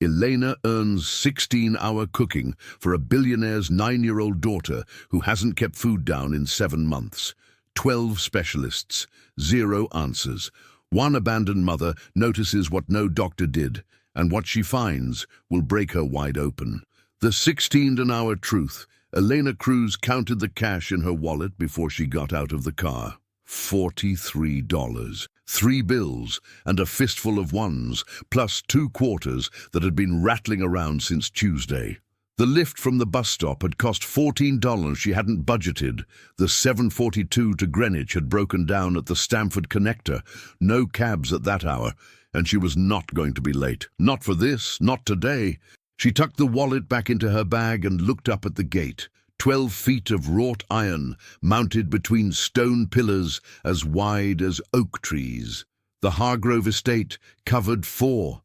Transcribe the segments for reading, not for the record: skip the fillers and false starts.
Elena earns 16-hour cooking for a billionaire's 9-year-old daughter who hasn't kept food down in 7 months. 12 specialists, 0 answers. One abandoned mother notices what no doctor did, and what she finds will break her wide open. The 16-hour truth. Elena Cruz counted the cash in her wallet before she got out of the car. $43. 3 bills and a fistful of ones, plus 2 quarters that had been rattling around since Tuesday. The lift from the bus stop had cost $14 she hadn't budgeted. The 7:42 to Greenwich had broken down at the Stamford connector. No cabs at that hour, and she was not going to be late. Not for this, not today. She tucked the wallet back into her bag and looked up at the gate. 12 feet of wrought iron, mounted between stone pillars as wide as oak trees. The Hargrove estate covered 2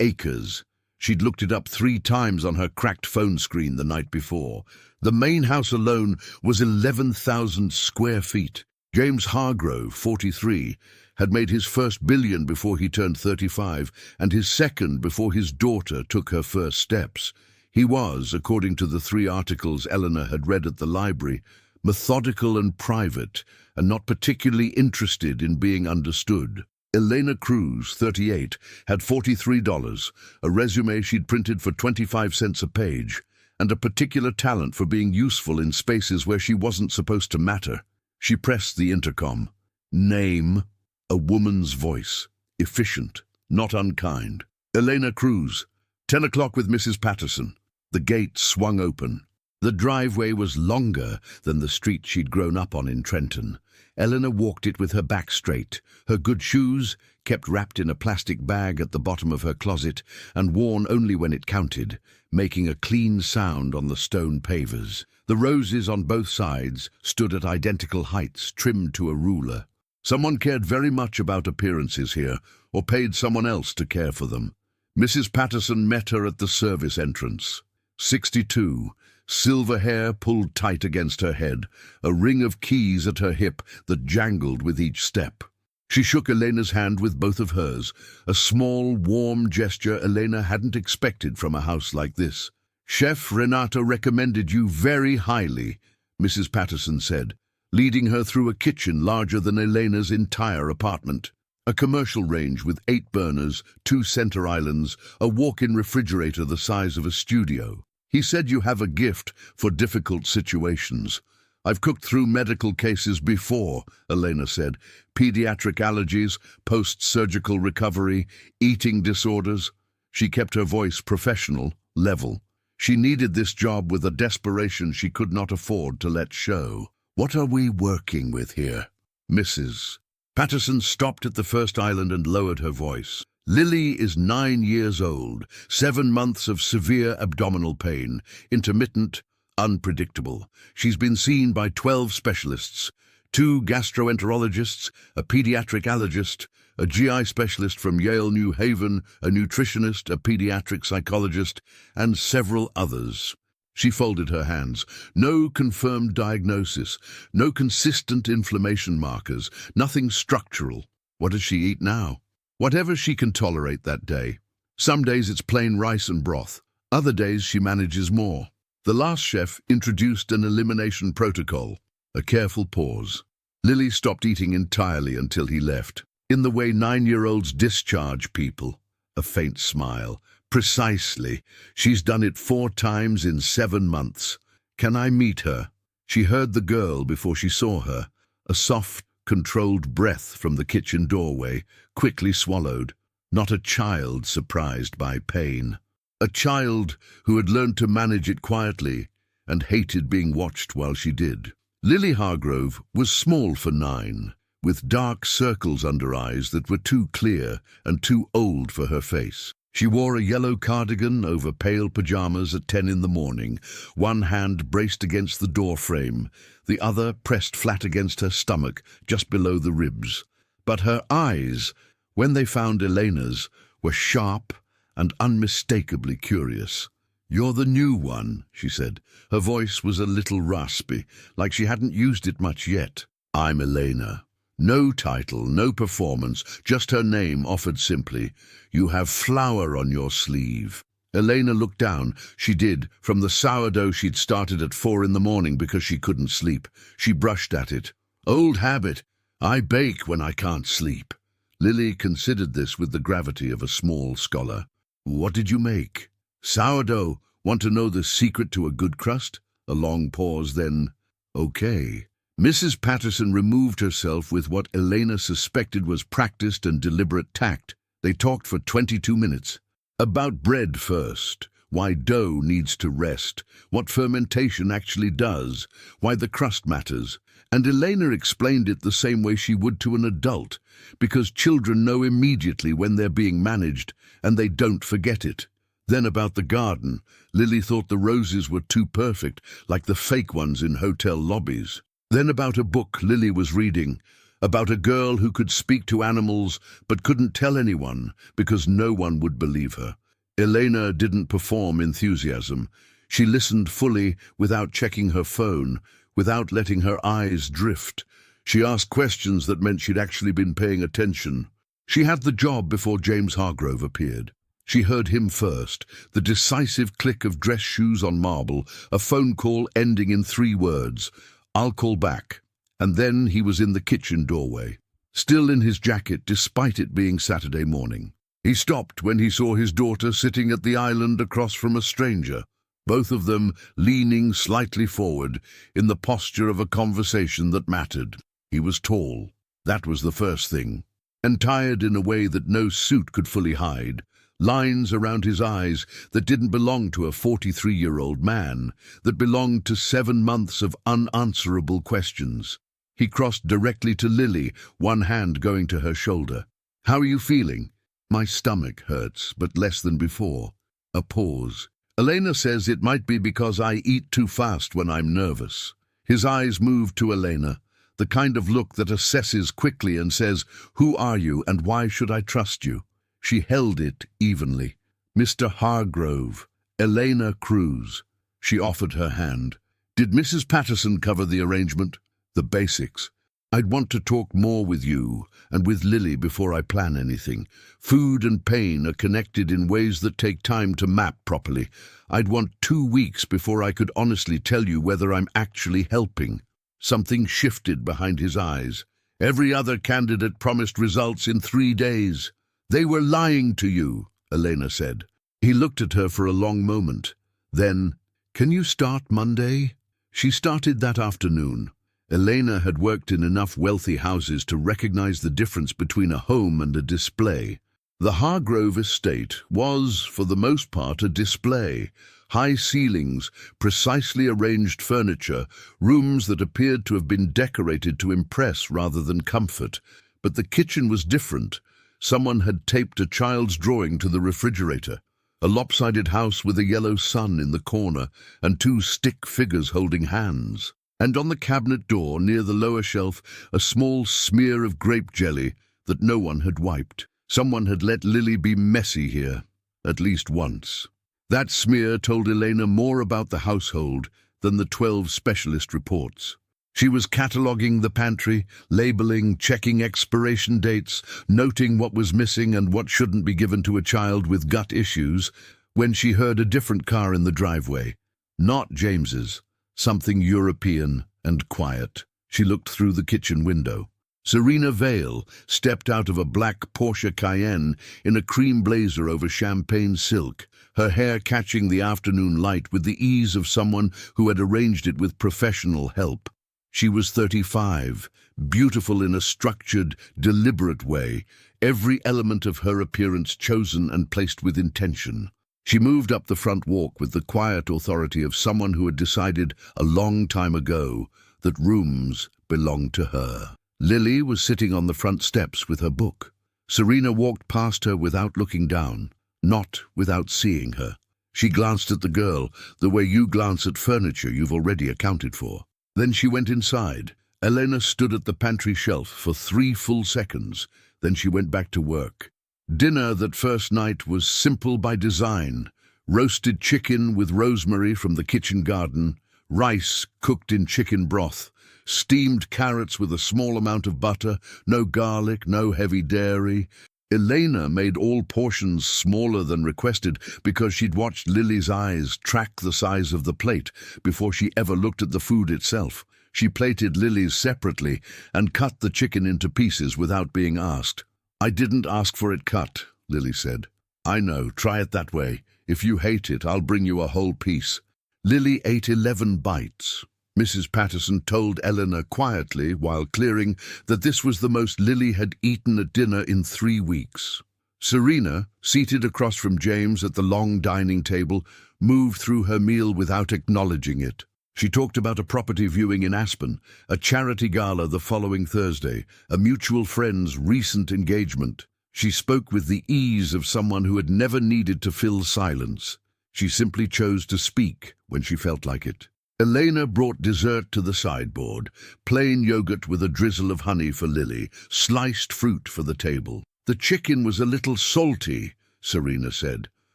acres. She'd looked it up 3 times on her cracked phone screen the night before. The main house alone was 11,000 square feet. James Hargrove, 43, had made his first billion before he turned 35, and his second before his daughter took her first steps. He was, according to the 3 articles Eleanor had read at the library, methodical and private, and not particularly interested in being understood. Elena Cruz, 38, had $43, a resume she'd printed for 25 cents a page, and a particular talent for being useful in spaces where she wasn't supposed to matter. She pressed the intercom. Name. A woman's voice. Efficient, not unkind. Elena Cruz. 10 o'clock with Mrs. Patterson. The gate swung open. The driveway was longer than the street she'd grown up on in Trenton. Eleanor walked it with her back straight, her good shoes kept wrapped in a plastic bag at the bottom of her closet and worn only when it counted, making a clean sound on the stone pavers. The roses on both sides stood at identical heights, trimmed to a ruler. Someone cared very much about appearances here, or paid someone else to care for them. Mrs. Patterson met her at the service entrance. 62, silver hair pulled tight against her head, a ring of keys at her hip that jangled with each step. She shook Elena's hand with both of hers, a small, warm gesture Elena hadn't expected from a house like this. Chef Renato recommended you very highly, Mrs. Patterson said, leading her through a kitchen larger than Elena's entire apartment. A commercial range with 8 burners, 2 center islands, a walk-in refrigerator the size of a studio. He said you have a gift for difficult situations. I've cooked through medical cases before, Elena said. Pediatric allergies, post-surgical recovery, eating disorders. She kept her voice professional, level. She needed this job with a desperation she could not afford to let show. What are we working with here? Mrs. Patterson stopped at the first island and lowered her voice. Lily is 9 years old, 7 months of severe abdominal pain, intermittent, unpredictable. She's been seen by 12 specialists, 2 gastroenterologists, a pediatric allergist, a GI specialist from Yale New Haven, a nutritionist, a pediatric psychologist, and several others. She folded her hands. No confirmed diagnosis, no consistent inflammation markers, nothing structural. What does she eat now? Whatever she can tolerate that day. Some days it's plain rice and broth. Other days she manages more. The last chef introduced an elimination protocol. A careful pause. Lily stopped eating entirely until he left. In the way 9-year-olds discharge people. A faint smile. Precisely. She's done it 4 times in 7 months. Can I meet her? She heard the girl before she saw her. A soft, controlled breath from the kitchen doorway, quickly swallowed. Not a child surprised by pain. A child who had learned to manage it quietly and hated being watched while she did. Lily Hargrove was small for 9, with dark circles under eyes that were too clear and too old for her face. She wore a yellow cardigan over pale pajamas at 10 in the morning, one hand braced against the door frame, the other pressed flat against her stomach, just below the ribs. But her eyes, when they found Elena's, were sharp and unmistakably curious. "You're the new one," she said. Her voice was a little raspy, like she hadn't used it much yet. "I'm Elena. No title, no performance, just her name offered simply. You have flour on your sleeve. Elena looked down. She did, from the sourdough she'd started at 4 in the morning because she couldn't sleep. She brushed at it. Old habit. I bake when I can't sleep. Lily considered this with the gravity of a small scholar. What did you make? Sourdough. Want to know the secret to a good crust? A long pause, then, okay. Mrs. Patterson removed herself with what Elena suspected was practiced and deliberate tact. They talked for 22 minutes. About bread first, why dough needs to rest, what fermentation actually does, why the crust matters. And Elena explained it the same way she would to an adult, because children know immediately when they're being managed, and they don't forget it. Then about the garden, Lily thought the roses were too perfect, like the fake ones in hotel lobbies. Then about a book Lily was reading, about a girl who could speak to animals but couldn't tell anyone because no one would believe her. Elena didn't perform enthusiasm. She listened fully without checking her phone, without letting her eyes drift. She asked questions that meant she'd actually been paying attention. She had the job before James Hargrove appeared. She heard him first, the decisive click of dress shoes on marble, a phone call ending in 3 words. I'll call back. And then he was in the kitchen doorway, still in his jacket despite it being Saturday morning. He stopped when he saw his daughter sitting at the island across from a stranger, both of them leaning slightly forward in the posture of a conversation that mattered. He was tall. That was the first thing. And tired in a way that no suit could fully hide. Lines around his eyes that didn't belong to a 43-year-old man, that belonged to 7 months of unanswerable questions. He crossed directly to Lily, one hand going to her shoulder. How are you feeling? My stomach hurts, but less than before. A pause. Elena says it might be because I eat too fast when I'm nervous. His eyes moved to Elena, the kind of look that assesses quickly and says, who are you and why should I trust you? She held it evenly. Mr. Hargrove, Elena Cruz. She offered her hand. Did Mrs. Patterson cover the arrangement? The basics. I'd want to talk more with you and with Lily before I plan anything. Food and pain are connected in ways that take time to map properly. I'd want 2 weeks before I could honestly tell you whether I'm actually helping. Something shifted behind his eyes. Every other candidate promised results in 3 days. They were lying to you, Elena said. He looked at her for a long moment. Then, can you start Monday? She started that afternoon. Elena had worked in enough wealthy houses to recognize the difference between a home and a display. The Hargrove estate was, for the most part, a display. High ceilings, precisely arranged furniture, rooms that appeared to have been decorated to impress rather than comfort. But the kitchen was different. Someone had taped a child's drawing to the refrigerator. A lopsided house with a yellow sun in the corner and 2 stick figures holding hands. And on the cabinet door near the lower shelf, a small smear of grape jelly that no one had wiped. Someone had let Lily be messy here, at least once. That smear told Elena more about the household than the 12 specialist reports. She was cataloguing the pantry, labeling, checking expiration dates, noting what was missing and what shouldn't be given to a child with gut issues, when she heard a different car in the driveway. Not James's. Something European and quiet. She looked through the kitchen window. Serena Vale stepped out of a black Porsche Cayenne in a cream blazer over champagne silk, her hair catching the afternoon light with the ease of someone who had arranged it with professional help. She was 35, beautiful in a structured, deliberate way, every element of her appearance chosen and placed with intention. She moved up the front walk with the quiet authority of someone who had decided a long time ago that rooms belonged to her. Lily was sitting on the front steps with her book. Serena walked past her without looking down, not without seeing her. She glanced at the girl, the way you glance at furniture you've already accounted for. Then she went inside. Elena stood at the pantry shelf for 3 full seconds. Then she went back to work. Dinner that first night was simple by design. Roasted chicken with rosemary from the kitchen garden, rice cooked in chicken broth, steamed carrots with a small amount of butter, no garlic, no heavy dairy. Elena made all portions smaller than requested because she'd watched Lily's eyes track the size of the plate before she ever looked at the food itself. She plated Lily's separately and cut the chicken into pieces without being asked. "I didn't ask for it cut," Lily said. "I know, try it that way. If you hate it, I'll bring you a whole piece." Lily ate 11 bites. Mrs. Patterson told Eleanor quietly while clearing that this was the most Lily had eaten at dinner in 3 weeks. Serena, seated across from James at the long dining table, moved through her meal without acknowledging it. She talked about a property viewing in Aspen, a charity gala the following Thursday, a mutual friend's recent engagement. She spoke with the ease of someone who had never needed to fill silence. She simply chose to speak when she felt like it. Elena brought dessert to the sideboard, plain yogurt with a drizzle of honey for Lily, sliced fruit for the table. "The chicken was a little salty," Serena said.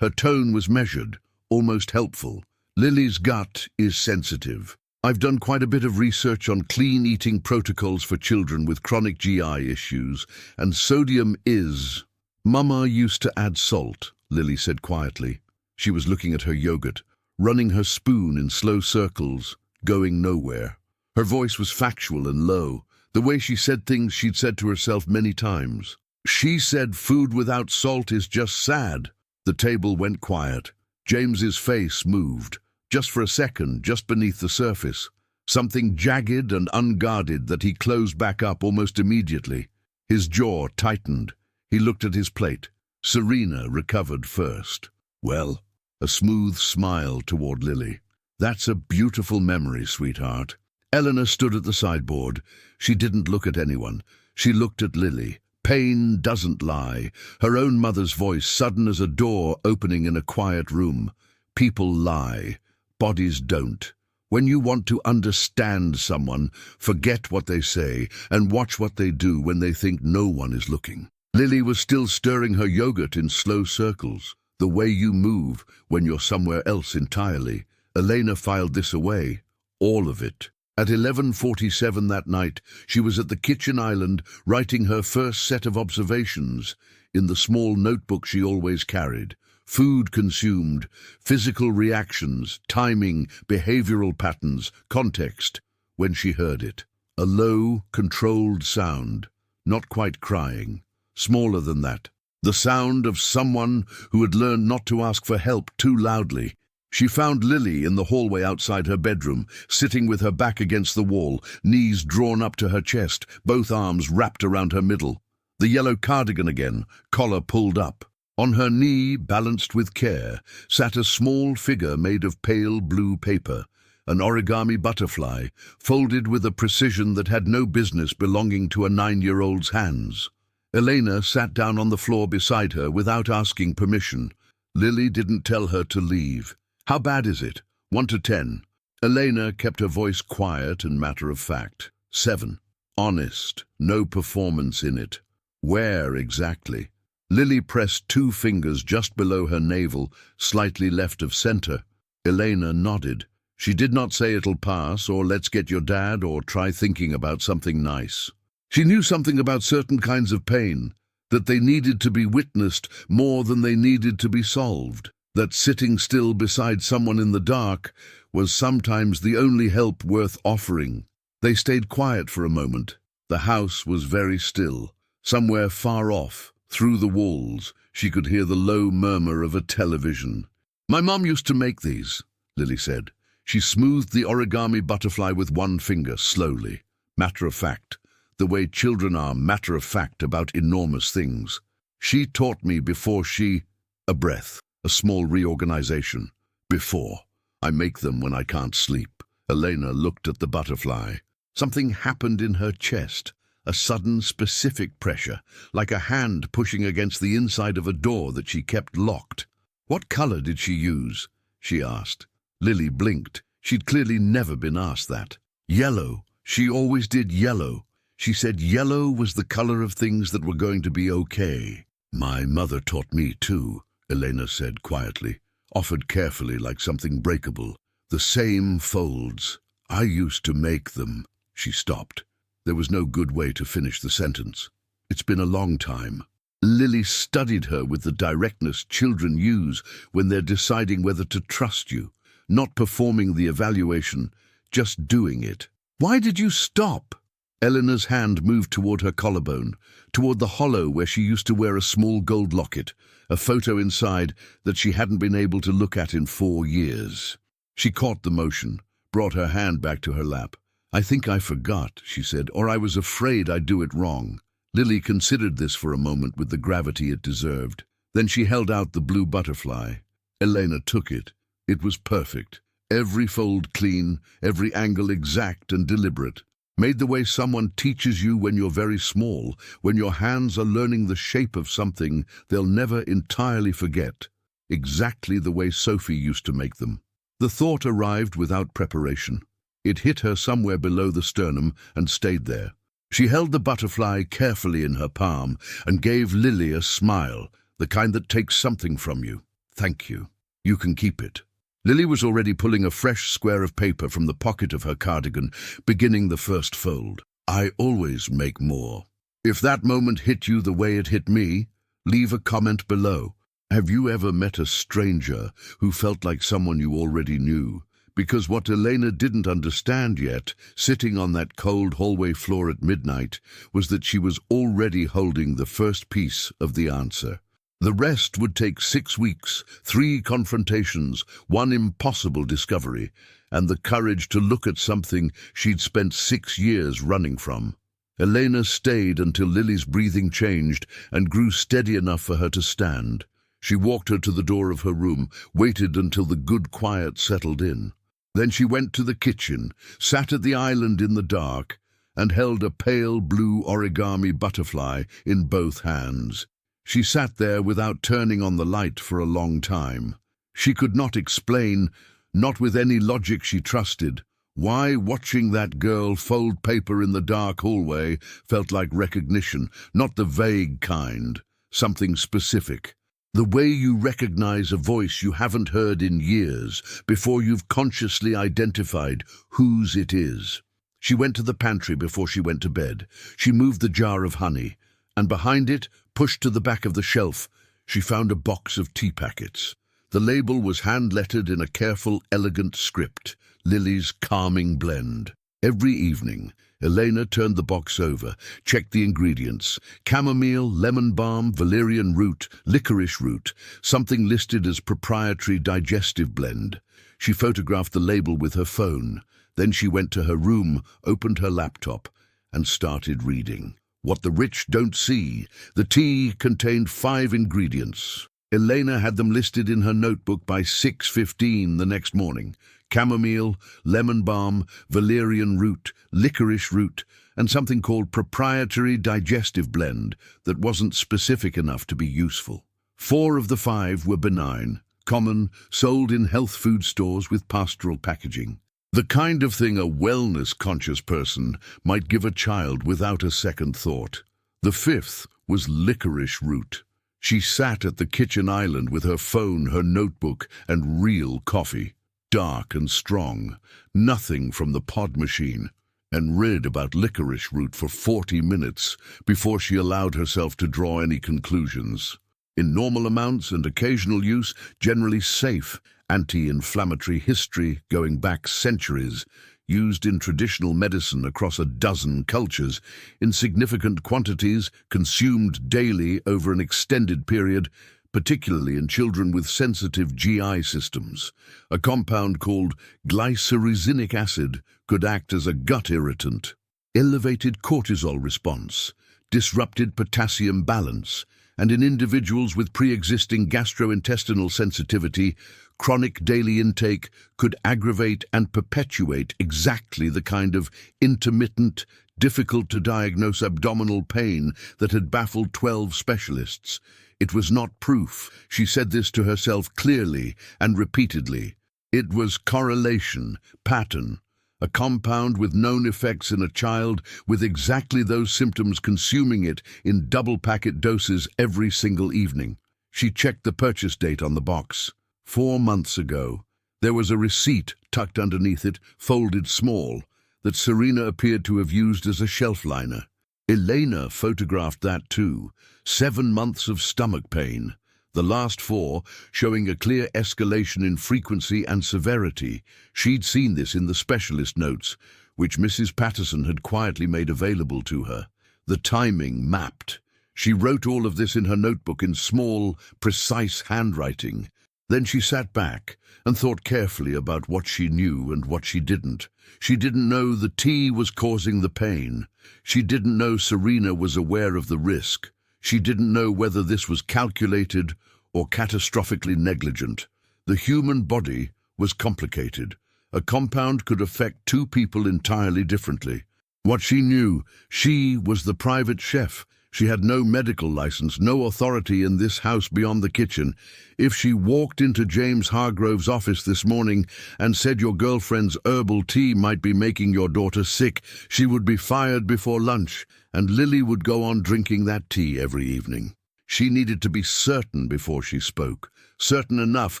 Her tone was measured, almost helpful. "Lily's gut is sensitive. I've done quite a bit of research on clean eating protocols for children with chronic GI issues, and sodium is—" "Mama used to add salt," Lily said quietly. She was looking at her yogurt, running her spoon in slow circles, going nowhere. Her voice was factual and low, the way she said things she'd said to herself many times. "She said food without salt is just sad." The table went quiet. James's face moved, just for a second, just beneath the surface. Something jagged and unguarded that he closed back up almost immediately. His jaw tightened. He looked at his plate. Serena recovered first. "Well," a smooth smile toward Lily. "That's a beautiful memory, sweetheart." Eleanor stood at the sideboard. She didn't look at anyone. She looked at Lily. Pain doesn't lie. Her own mother's voice, sudden as a door opening in a quiet room. People lie. Bodies don't. When you want to understand someone, forget what they say and watch what they do when they think no one is looking. Lily was still stirring her yogurt in slow circles. The way you move when you're somewhere else entirely. Elena filed this away. All of it. At 11:47 that night, she was at the kitchen island writing her first set of observations in the small notebook she always carried. Food consumed, physical reactions, timing, behavioral patterns, context. When she heard it. A low, controlled sound. Not quite crying. Smaller than that. The sound of someone who had learned not to ask for help too loudly. She found Lily in the hallway outside her bedroom, sitting with her back against the wall, knees drawn up to her chest, both arms wrapped around her middle. The yellow cardigan again, collar pulled up. On her knee, balanced with care, sat a small figure made of pale blue paper, an origami butterfly, folded with a precision that had no business belonging to a 9-year-old's hands. Elena sat down on the floor beside her without asking permission. Lily didn't tell her to leave. "How bad is it? 1 to 10. Elena kept her voice quiet and matter-of-fact. 7. Honest. No performance in it. "Where exactly?" Lily pressed 2 fingers just below her navel, slightly left of center. Elena nodded. She did not say "it'll pass" or "let's get your dad" or "try thinking about something nice." She knew something about certain kinds of pain, that they needed to be witnessed more than they needed to be solved, that sitting still beside someone in the dark was sometimes the only help worth offering. They stayed quiet for a moment. The house was very still. Somewhere far off, through the walls, she could hear the low murmur of a television. "My mom used to make these," Lily said. She smoothed the origami butterfly with 1 finger, slowly. Matter-of-fact. The way children are matter-of-fact about enormous things. "She taught me before she—" A breath, a small reorganization. "Before. I make them when I can't sleep." Elena looked at the butterfly. Something happened in her chest, a sudden specific pressure, like a hand pushing against the inside of a door that she kept locked. "What color did she use?" she asked. Lily blinked. She'd clearly never been asked that. "Yellow. She always did yellow. She said yellow was the color of things that were going to be okay." "My mother taught me too," Elena said quietly, offered carefully like something breakable. "The same folds. I used to make them." She stopped. There was no good way to finish the sentence. It's been a long time. Lily studied her with the directness children use when they're deciding whether to trust you, not performing the evaluation, just doing it. Why did you stop? Eleanor's hand moved toward her collarbone, toward the hollow where she used to wear a small gold locket, a photo inside that she hadn't been able to look at in 4 years. She caught the motion, brought her hand back to her lap. I think I forgot, she said, or I was afraid I'd do it wrong. Lily considered this for a moment with the gravity it deserved. Then she held out the blue butterfly. Elena took it. It was perfect. Every fold clean, every angle exact and deliberate. Made the way someone teaches you when you're very small, when your hands are learning the shape of something they'll never entirely forget. Exactly the way Sophie used to make them. The thought arrived without preparation. It hit her somewhere below the sternum and stayed there. She held the butterfly carefully in her palm and gave Lily a smile, the kind that takes something from you. Thank you. You can keep it. Lily was already pulling a fresh square of paper from the pocket of her cardigan, beginning the first fold. I always make more. If that moment hit you the way it hit me, leave a comment below. Have you ever met a stranger who felt like someone you already knew? Because what Elena didn't understand yet, sitting on that cold hallway floor at midnight, was that she was already holding the first piece of the answer. The rest would take 6 weeks, 3 confrontations, 1 impossible discovery, and the courage to look at something she'd spent 6 years running from. Elena stayed until Lily's breathing changed and grew steady enough for her to stand. She walked her to the door of her room, waited until the good quiet settled in. Then she went to the kitchen, sat at the island in the dark, and held a pale blue origami butterfly in both hands. She sat there without turning on the light for a long time. She could not explain, not with any logic she trusted, why watching that girl fold paper in the dark hallway felt like recognition, not the vague kind, something specific. The way you recognize a voice you haven't heard in years before you've consciously identified whose it is. She went to the pantry before she went to bed. She moved the jar of honey, and behind it, pushed to the back of the shelf, she found a box of tea packets. The label was hand-lettered in a careful, elegant script, Lily's Calming Blend. Every evening, Elena turned the box over, checked the ingredients: chamomile, lemon balm, valerian root, licorice root, something listed as proprietary digestive blend. She photographed the label with her phone. Then she went to her room, opened her laptop, and started reading. What the rich don't see. The tea contained 5 ingredients. Elena had them listed in her notebook by 6:15 the next morning. Chamomile, lemon balm, valerian root, licorice root, and something called proprietary digestive blend that wasn't specific enough to be useful. 4 of the 5 were benign, common, sold in health food stores with pastoral packaging. The kind of thing a wellness-conscious person might give a child without a second thought. The 5th was licorice root. She sat at the kitchen island with her phone, her notebook, and real coffee. Dark and strong, nothing from the pod machine, and read about licorice root for 40 minutes before she allowed herself to draw any conclusions. In normal amounts and occasional use, generally safe, anti-inflammatory history going back centuries, used in traditional medicine across a dozen cultures, in significant quantities, consumed daily over an extended period, particularly in children with sensitive GI systems. A compound called glycyrrhizinic acid could act as a gut irritant. Elevated cortisol response, disrupted potassium balance, and in individuals with pre-existing gastrointestinal sensitivity, chronic daily intake could aggravate and perpetuate exactly the kind of intermittent, difficult-to-diagnose abdominal pain that had baffled 12 specialists. It was not proof. She said this to herself clearly and repeatedly. It was correlation, pattern, a compound with known effects in a child with exactly those symptoms consuming it in double-packet doses every single evening. She checked the purchase date on the box. 4 months ago. There was a receipt tucked underneath it, folded small. that Serena appeared to have used as a shelf liner. Elena photographed that too. 7 months of stomach pain. The last 4 showing a clear escalation in frequency and severity. She'd seen this in the specialist notes, which Mrs. Patterson had quietly made available to her. The timing mapped. She wrote all of this in her notebook in small, precise handwriting. Then she sat back and thought carefully about what she knew and what she didn't. She didn't know the tea was causing the pain. She didn't know Serena was aware of the risk. She didn't know whether this was calculated or catastrophically negligent. The human body was complicated. A compound could affect 2 people entirely differently. What she knew, she was the private chef. She had no medical license, no authority in this house beyond the kitchen. If she walked into James Hargrove's office this morning and said your girlfriend's herbal tea might be making your daughter sick, she would be fired before lunch, and Lily would go on drinking that tea every evening. She needed to be certain before she spoke, certain enough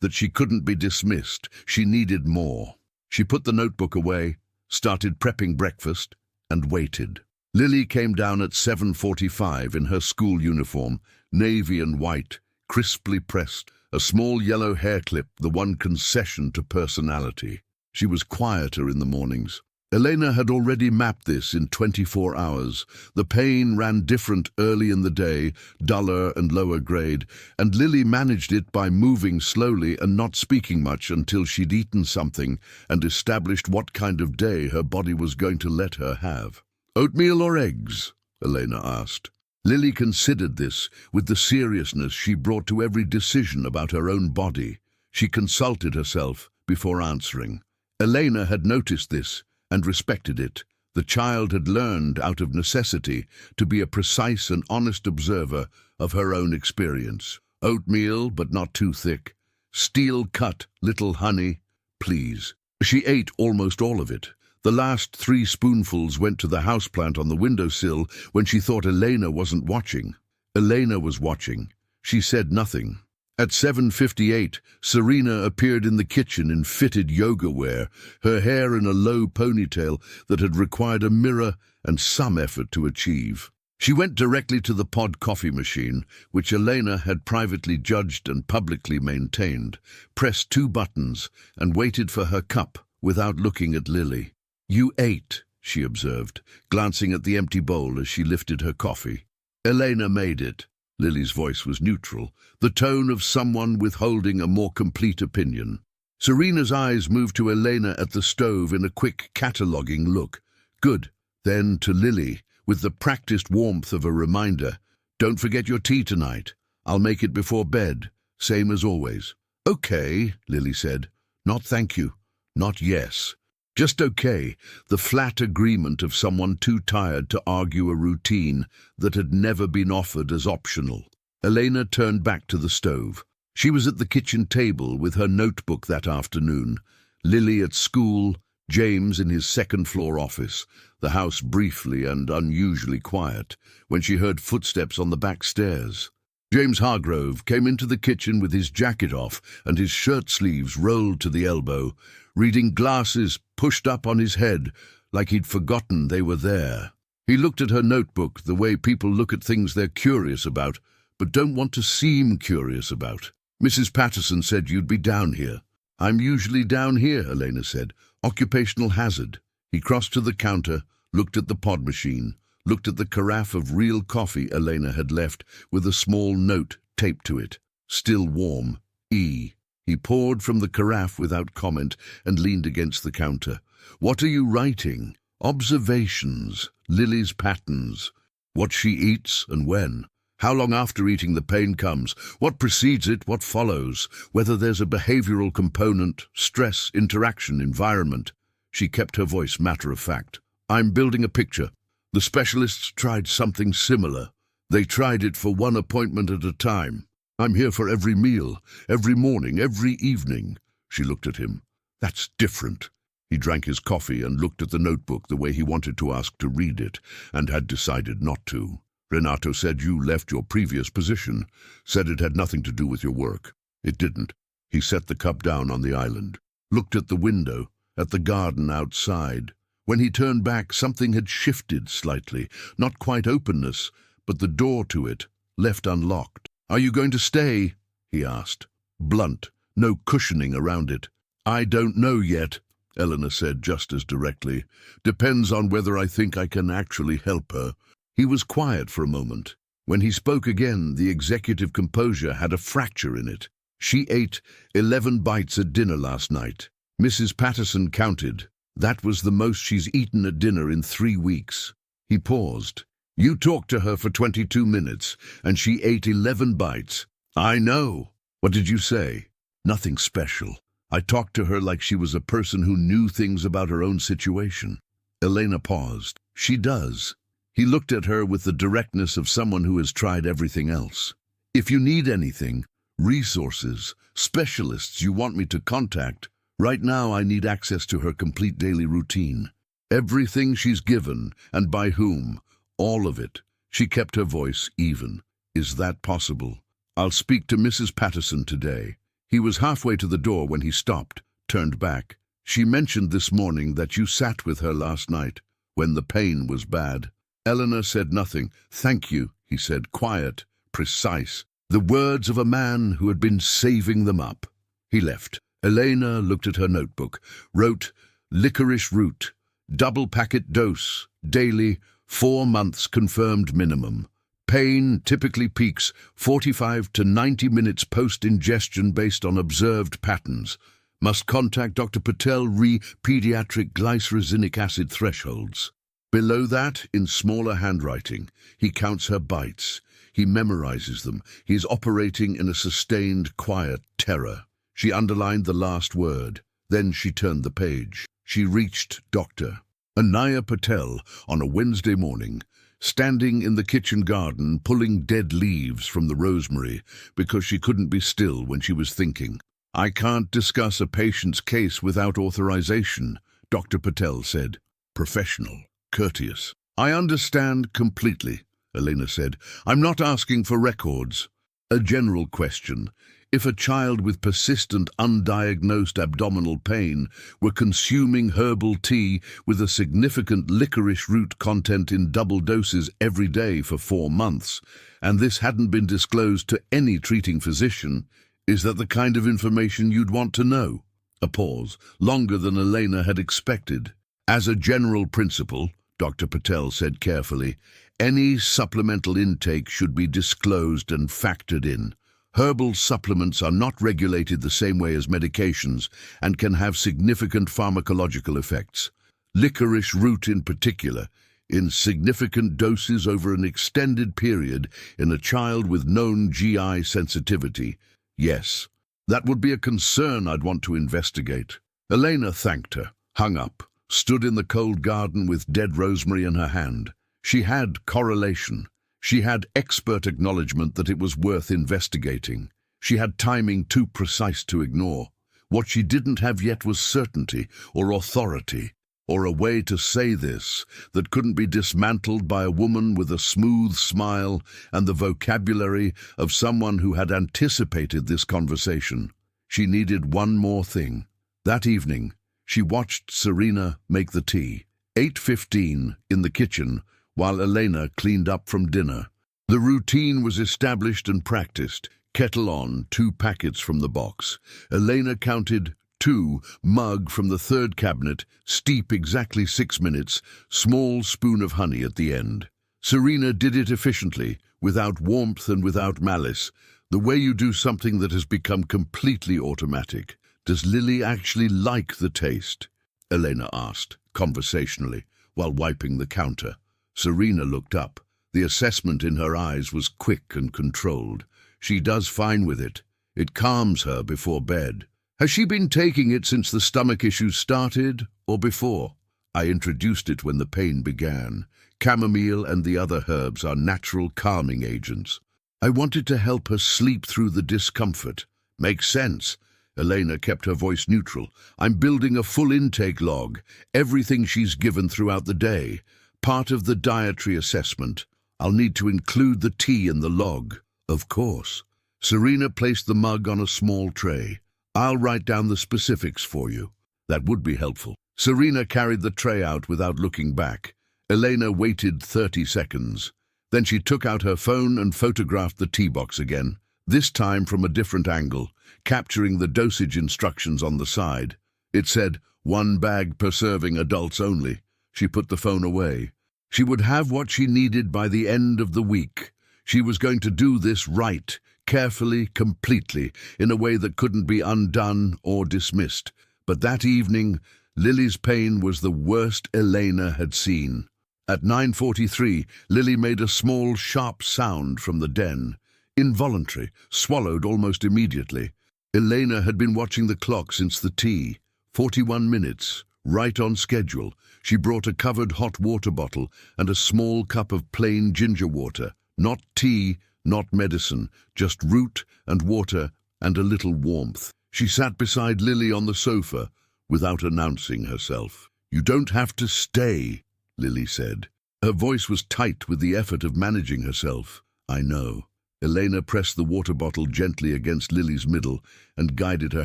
that she couldn't be dismissed. She needed more. She put the notebook away, started prepping breakfast, and waited. Lily came down at 7:45 in her school uniform, navy and white, crisply pressed, a small yellow hair clip, the one concession to personality. She was quieter in the mornings. Elena had already mapped this in 24 hours. The pain ran different early in the day, duller and lower grade, and Lily managed it by moving slowly and not speaking much until she'd eaten something and established what kind of day her body was going to let her have. "Oatmeal or eggs?" Elena asked. Lily considered this with the seriousness she brought to every decision about her own body. She consulted herself before answering. Elena had noticed this and respected it. The child had learned out of necessity to be a precise and honest observer of her own experience. Oatmeal, but not too thick. Steel-cut, little honey, please. She ate almost all of it. The last 3 spoonfuls went to the houseplant on the windowsill when she thought Elena wasn't watching. Elena was watching. She said nothing. At 7:58, Serena appeared in the kitchen in fitted yoga wear, her hair in a low ponytail that had required a mirror and some effort to achieve. She went directly to the pod coffee machine, which Elena had privately judged and publicly maintained, pressed 2 buttons, and waited for her cup without looking at Lily. "You ate," she observed, glancing at the empty bowl as she lifted her coffee. "Elena made it." Lily's voice was neutral, the tone of someone withholding a more complete opinion. Serena's eyes moved to Elena at the stove in a quick cataloguing look. "Good." Then to Lily, with the practiced warmth of a reminder, "Don't forget your tea tonight. I'll make it before bed, same as always." "Okay," Lily said. "Not thank you. Not yes. Just okay," the flat agreement of someone too tired to argue a routine that had never been offered as optional. Elena turned back to the stove. She was at the kitchen table with her notebook that afternoon. Lily at school, James in his second-floor office, the house briefly and unusually quiet, when she heard footsteps on the back stairs. James Hargrove came into the kitchen with his jacket off and his shirt sleeves rolled to the elbow, reading glasses pushed up on his head like he'd forgotten they were there. He looked at her notebook the way people look at things they're curious about, but don't want to seem curious about. "Mrs. Patterson said you'd be down here." "I'm usually down here," Elena said. "Occupational hazard." He crossed to the counter, looked at the pod machine, looked at the carafe of real coffee Elena had left with a small note taped to it. "Still warm. E." He poured from the carafe without comment and leaned against the counter. "What are you writing?" "Observations, Lily's patterns, what she eats and when, how long after eating the pain comes, what precedes it, what follows, whether there's a behavioral component, stress, interaction, environment." She kept her voice matter-of-fact. "I'm building a picture. The specialists tried something similar. They tried it for 1 appointment at a time. I'm here for every meal, every morning, every evening." She looked at him. "That's different." He drank his coffee and looked at the notebook the way he wanted to ask to read it, and had decided not to. "Renato said you left your previous position, said it had nothing to do with your work. It didn't." He set the cup down on the island, looked at the window, at the garden outside. When he turned back, something had shifted slightly, not quite openness, but the door to it, left unlocked. "Are you going to stay?" he asked. Blunt, no cushioning around it. "I don't know yet," Eleanor said just as directly. "Depends on whether I think I can actually help her." He was quiet for a moment. When he spoke again, the executive composure had a fracture in it. "She ate 11 bites at dinner last night." Mrs. Patterson counted. "That was the most she's eaten at dinner in 3 weeks. He paused. "You talked to her for 22 minutes, and she ate 11 bites. "I know." "What did you say?" "Nothing special. I talked to her like she was a person who knew things about her own situation." Elena paused. "She does." He looked at her with the directness of someone who has tried everything else. "If you need anything, resources, specialists you want me to contact, right now I need access to her complete daily routine. Everything she's given, and by whom, all of it." She kept her voice even. "Is that possible?" "I'll speak to Mrs. Patterson today." He was halfway to the door when he stopped, turned back. "She mentioned this morning that you sat with her last night, when the pain was bad." Eleanor said nothing. "Thank you," he said, quiet, precise. The words of a man who had been saving them up. He left. Elena looked at her notebook, wrote, "Licorice root, double packet dose, daily, 4 months confirmed minimum. Pain typically peaks 45 to 90 minutes post-ingestion based on observed patterns. Must contact Dr. Patel pediatric glycyrrhizinic acid thresholds." Below that, in smaller handwriting, he counts her bites. He memorizes them. He is operating in a sustained, quiet terror. She underlined the last word. Then she turned the page. She reached Dr. Anaya Patel on a Wednesday morning, standing in the kitchen garden pulling dead leaves from the rosemary because she couldn't be still when she was thinking. "I can't discuss a patient's case without authorization," Dr. Patel said. Professional, courteous. "I understand completely," Elena said. "I'm not asking for records. A general question. If a child with persistent undiagnosed abdominal pain were consuming herbal tea with a significant licorice root content in double doses every day for 4 months, and this hadn't been disclosed to any treating physician, is that the kind of information you'd want to know?" A pause, longer than Elena had expected. "As a general principle," Dr. Patel said carefully, "any supplemental intake should be disclosed and factored in. Herbal supplements are not regulated the same way as medications and can have significant pharmacological effects. Licorice root in particular, in significant doses over an extended period in a child with known GI sensitivity. Yes, that would be a concern I'd want to investigate." Elena thanked her, hung up, stood in the cold garden with dead rosemary in her hand. She had correlation. She had expert acknowledgement that it was worth investigating. She had timing too precise to ignore. What she didn't have yet was certainty or authority, or a way to say this that couldn't be dismantled by a woman with a smooth smile and the vocabulary of someone who had anticipated this conversation. She needed one more thing. That evening, she watched Serena make the tea. 8:15 in the kitchen, while Elena cleaned up from dinner. The routine was established and practiced. Kettle on, 2 packets from the box. Elena counted 2, mug from the 3rd cabinet, steep exactly 6 minutes, small spoon of honey at the end. Serena did it efficiently, without warmth and without malice, the way you do something that has become completely automatic. "Does Lily actually like the taste?" Elena asked, conversationally, while wiping the counter. Serena looked up. The assessment in her eyes was quick and controlled. "She does fine with it. It calms her before bed." "Has she been taking it since the stomach issues started, or before?" "I introduced it when the pain began. Chamomile and the other herbs are natural calming agents. I wanted to help her sleep through the discomfort." "Makes sense." Elena kept her voice neutral. "I'm building a full intake log, everything she's given throughout the day. Part of the dietary assessment. I'll need to include the tea in the log." "Of course." Serena placed the mug on a small tray. "I'll write down the specifics for you." "That would be helpful." Serena carried the tray out without looking back. Elena waited 30 seconds. Then she took out her phone and photographed the tea box again, this time from a different angle, capturing the dosage instructions on the side. It said, 1 bag per serving, adults only. She put the phone away. She would have what she needed by the end of the week. She was going to do this right, carefully, completely, in a way that couldn't be undone or dismissed. But that evening, Lily's pain was the worst Elena had seen. At 9:43, Lily made a small, sharp sound from the den. Involuntary, swallowed almost immediately. Elena had been watching the clock since the tea. 41 minutes, right on schedule. She brought a covered hot water bottle and a small cup of plain ginger water. Not tea, not medicine, just root and water and a little warmth. She sat beside Lily on the sofa without announcing herself. "You don't have to stay," Lily said. Her voice was tight with the effort of managing herself. "I know." Elena pressed the water bottle gently against Lily's middle and guided her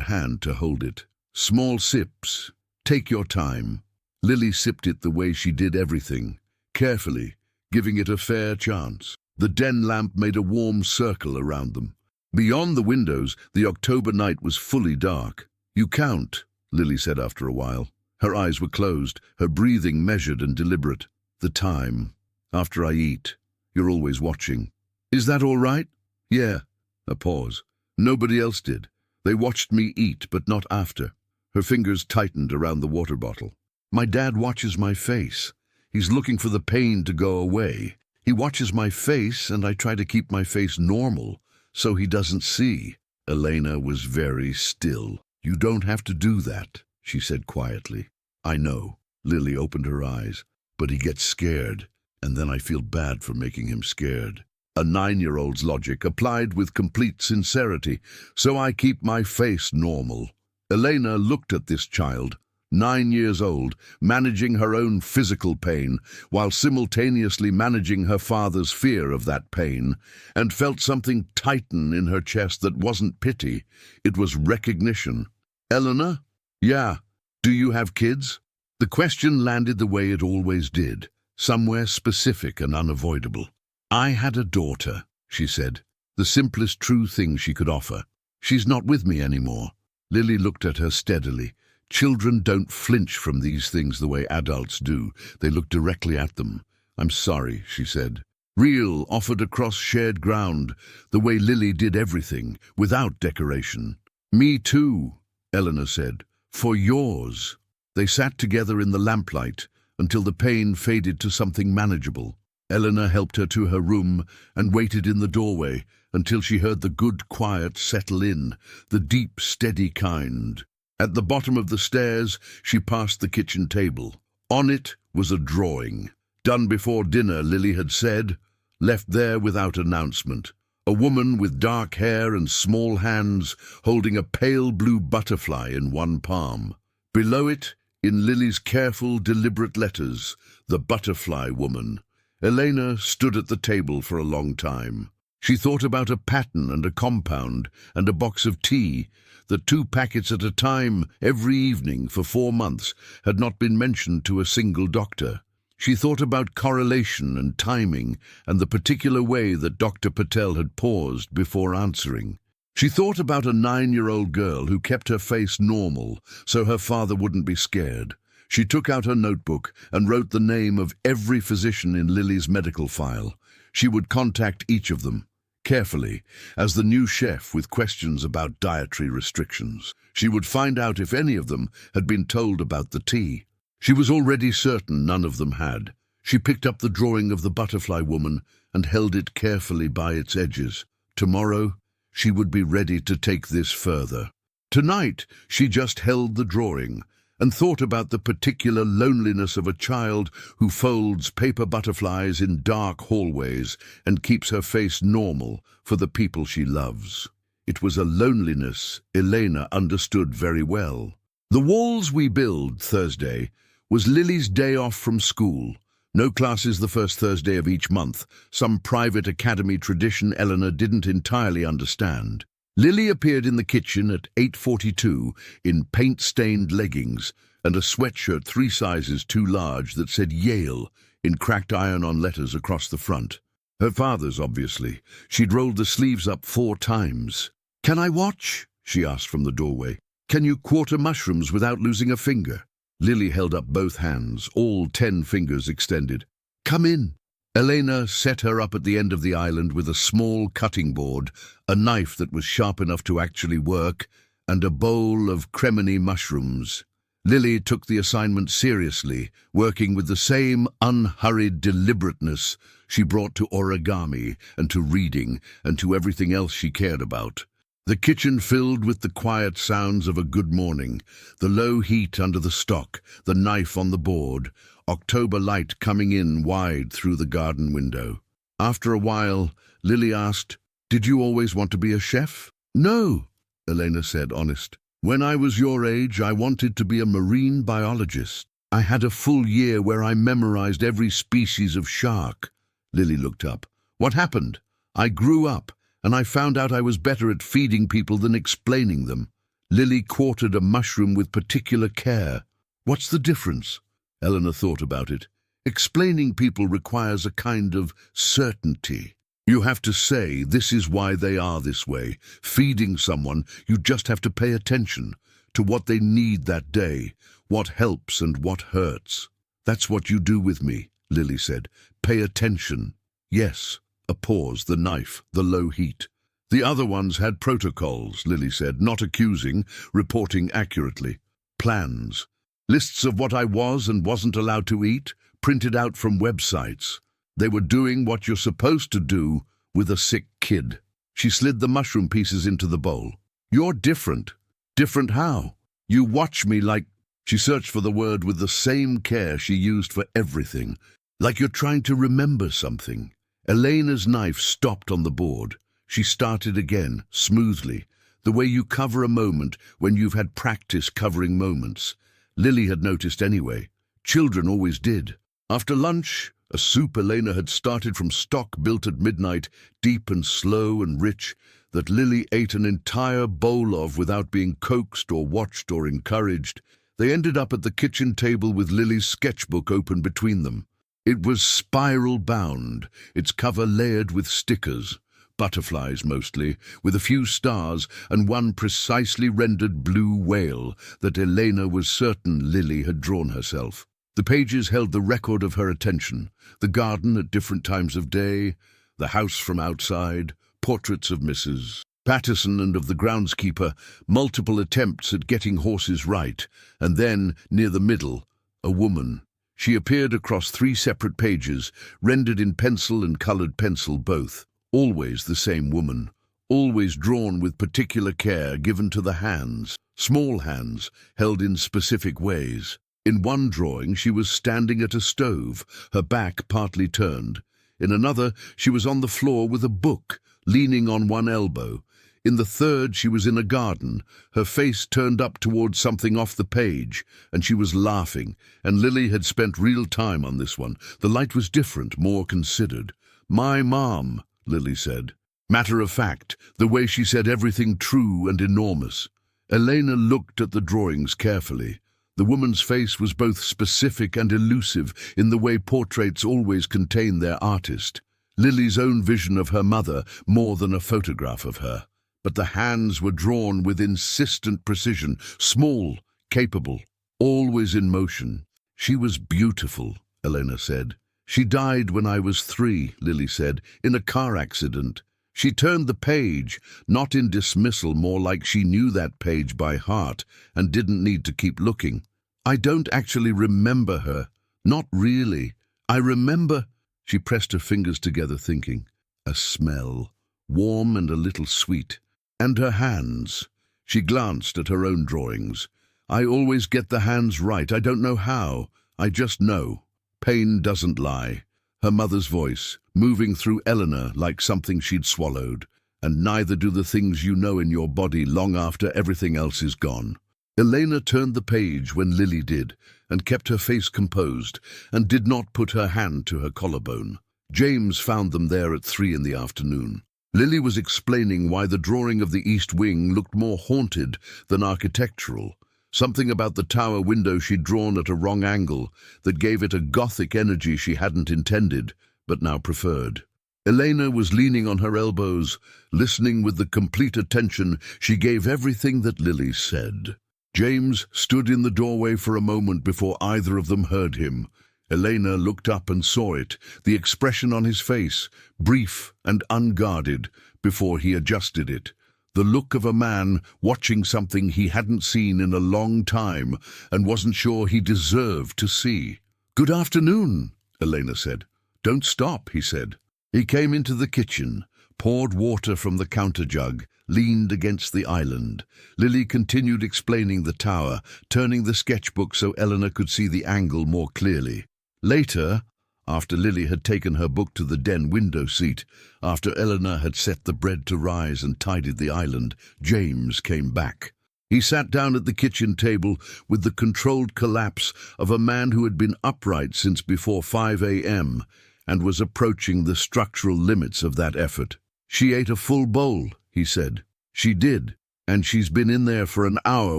hand to hold it. "Small sips. Take your time." Lily sipped it the way she did everything, carefully, giving it a fair chance. The den lamp made a warm circle around them. Beyond the windows, the October night was fully dark. "You count," Lily said after a while. Her eyes were closed, her breathing measured and deliberate. "The time. After I eat. You're always watching. Is that all right?" "Yeah." A pause. "Nobody else did. They watched me eat, but not after." Her fingers tightened around the water bottle. "My dad watches my face. He's looking for the pain to go away. He watches my face, and I try to keep my face normal, so he doesn't see." Elena was very still. "You don't have to do that," she said quietly. "I know." Lily opened her eyes. "But he gets scared, and then I feel bad for making him scared." A 9-year-old's logic applied with complete sincerity. "So I keep my face normal." Elena looked at this child, 9 years old, managing her own physical pain, while simultaneously managing her father's fear of that pain, and felt something tighten in her chest that wasn't pity. It was recognition. "Eleanor?" "Yeah." "Do you have kids?" The question landed the way it always did, somewhere specific and unavoidable. "I had a daughter," she said, the simplest true thing she could offer. "She's not with me anymore." Lily looked at her steadily. Children don't flinch from these things the way adults do. They look directly at them. "I'm sorry," she said. Real, offered across shared ground, the way Lily did everything, without decoration. "Me too," Eleanor said. "For yours." They sat together in the lamplight until the pain faded to something manageable. Eleanor helped her to her room and waited in the doorway until she heard the good quiet settle in, the deep, steady kind. At the bottom of the stairs, she passed the kitchen table. On it was a drawing. Done before dinner, Lily had said, left there without announcement. A woman with dark hair and small hands holding a pale blue butterfly in one palm. Below it, in Lily's careful, deliberate letters, the butterfly woman. Elena stood at the table for a long time. She thought about a pattern and a compound and a box of tea that 2 packets at a time every evening for 4 months had not been mentioned to a single doctor. She thought about correlation and timing and the particular way that Dr. Patel had paused before answering. She thought about a 9-year-old girl who kept her face normal so her father wouldn't be scared. She took out her notebook and wrote the name of every physician in Lily's medical file. She would contact each of them, carefully, as the new chef with questions about dietary restrictions. She would find out if any of them had been told about the tea. She was already certain none of them had. She picked up the drawing of the butterfly woman and held it carefully by its edges. Tomorrow, she would be ready to take this further. Tonight, she just held the drawing and thought about the particular loneliness of a child who folds paper butterflies in dark hallways and keeps her face normal for the people she loves. It was a loneliness Elena understood very well. The Walls We Build Thursday was Lily's day off from school. No classes the first Thursday of each month, some private academy tradition Eleanor didn't entirely understand. Lily appeared in the kitchen at 8:42 in paint-stained leggings, and a sweatshirt 3 sizes too large that said Yale in cracked iron-on letters across the front. Her father's, obviously. She'd rolled the sleeves up 4 times. "Can I watch?" she asked from the doorway. "Can you quarter mushrooms without losing a finger?" Lily held up both hands, all 10 fingers extended. "Come in." Elena set her up at the end of the island with a small cutting board, a knife that was sharp enough to actually work, and a bowl of cremini mushrooms. Lily took the assignment seriously, working with the same unhurried deliberateness she brought to origami and to reading and to everything else she cared about. The kitchen filled with the quiet sounds of a good morning, the low heat under the stock, the knife on the board, October light coming in wide through the garden window. After a while, Lily asked, "Did you always want to be a chef?" "No," Elena said, honest. "When I was your age, I wanted to be a marine biologist. I had a full year where I memorized every species of shark." Lily looked up. "What happened?" "I grew up, and I found out I was better at feeding people than explaining them." Lily quartered a mushroom with particular care. "What's the difference?" Eleanor thought about it. "Explaining people requires a kind of certainty. You have to say, this is why they are this way. Feeding someone, you just have to pay attention to what they need that day, what helps and what hurts." "That's what you do with me," Lily said. "Pay attention." "Yes." A pause, the knife, the low heat. "The other ones had protocols," Lily said, not accusing, reporting accurately. "Plans. Lists of what I was and wasn't allowed to eat, printed out from websites. They were doing what you're supposed to do with a sick kid." She slid the mushroom pieces into the bowl. "You're different." "Different how?" "You watch me like—" She searched for the word with the same care she used for everything. "Like you're trying to remember something." Elena's knife stopped on the board. She started again, smoothly, the way you cover a moment when you've had practice covering moments. Lily had noticed anyway. Children always did. After lunch, a soup Elena had started from stock built at midnight, deep and slow and rich, that Lily ate an entire bowl of without being coaxed or watched or encouraged. They ended up at the kitchen table with Lily's sketchbook open between them. It was spiral-bound, its cover layered with stickers, butterflies mostly, with a few stars and one precisely rendered blue whale that Elena was certain Lily had drawn herself. The pages held the record of her attention, the garden at different times of day, the house from outside, portraits of Mrs. Patterson and of the groundskeeper, multiple attempts at getting horses right, and then, near the middle, a woman. She appeared across 3 separate pages, rendered in pencil and colored pencil both. Always the same woman, always drawn with particular care given to the hands, small hands, held in specific ways. In one drawing she was standing at a stove, her back partly turned. In another she was on the floor with a book, leaning on one elbow. In the third she was in a garden, her face turned up towards something off the page, and she was laughing, and Lily had spent real time on this one. The light was different, more considered. "My mom," Lily said. Matter of fact, the way she said everything true and enormous. Elena looked at the drawings carefully. The woman's face was both specific and elusive in the way portraits always contain their artist. Lily's own vision of her mother more than a photograph of her. But the hands were drawn with insistent precision, small, capable, always in motion. "She was beautiful," Elena said. "She died when I was 3, Lily said, in a car accident." She turned the page, not in dismissal, more like she knew that page by heart and didn't need to keep looking. "I don't actually remember her. Not really. I remember—" She pressed her fingers together, thinking. "A smell, warm and a little sweet. And her hands." She glanced at her own drawings. "I always get the hands right. I don't know how. I just know. Pain doesn't lie." Her mother's voice, moving through Eleanor like something she'd swallowed. "And neither do the things you know in your body long after everything else is gone." Elena turned the page when Lily did, and kept her face composed, and did not put her hand to her collarbone. James found them there at 3 in the afternoon. Lily was explaining why the drawing of the East Wing looked more haunted than architectural. Something about the tower window she'd drawn at a wrong angle that gave it a gothic energy she hadn't intended, but now preferred. Elena was leaning on her elbows, listening with the complete attention she gave everything that Lily said. James stood in the doorway for a moment before either of them heard him. Elena looked up and saw it, the expression on his face, brief and unguarded, before he adjusted it. The look of a man watching something he hadn't seen in a long time and wasn't sure he deserved to see. "Good afternoon," Elena said. "Don't stop," he said. He came into the kitchen, poured water from the counter jug, leaned against the island. Lily continued explaining the tower, turning the sketchbook so Eleanor could see the angle more clearly. Later, after Lily had taken her book to the den window seat, after Eleanor had set the bread to rise and tidied the island, James came back. He sat down at the kitchen table with the controlled collapse of a man who had been upright since before 5 a.m. and was approaching the structural limits of that effort. "She ate a full bowl," he said. "She did, and she's been in there for an hour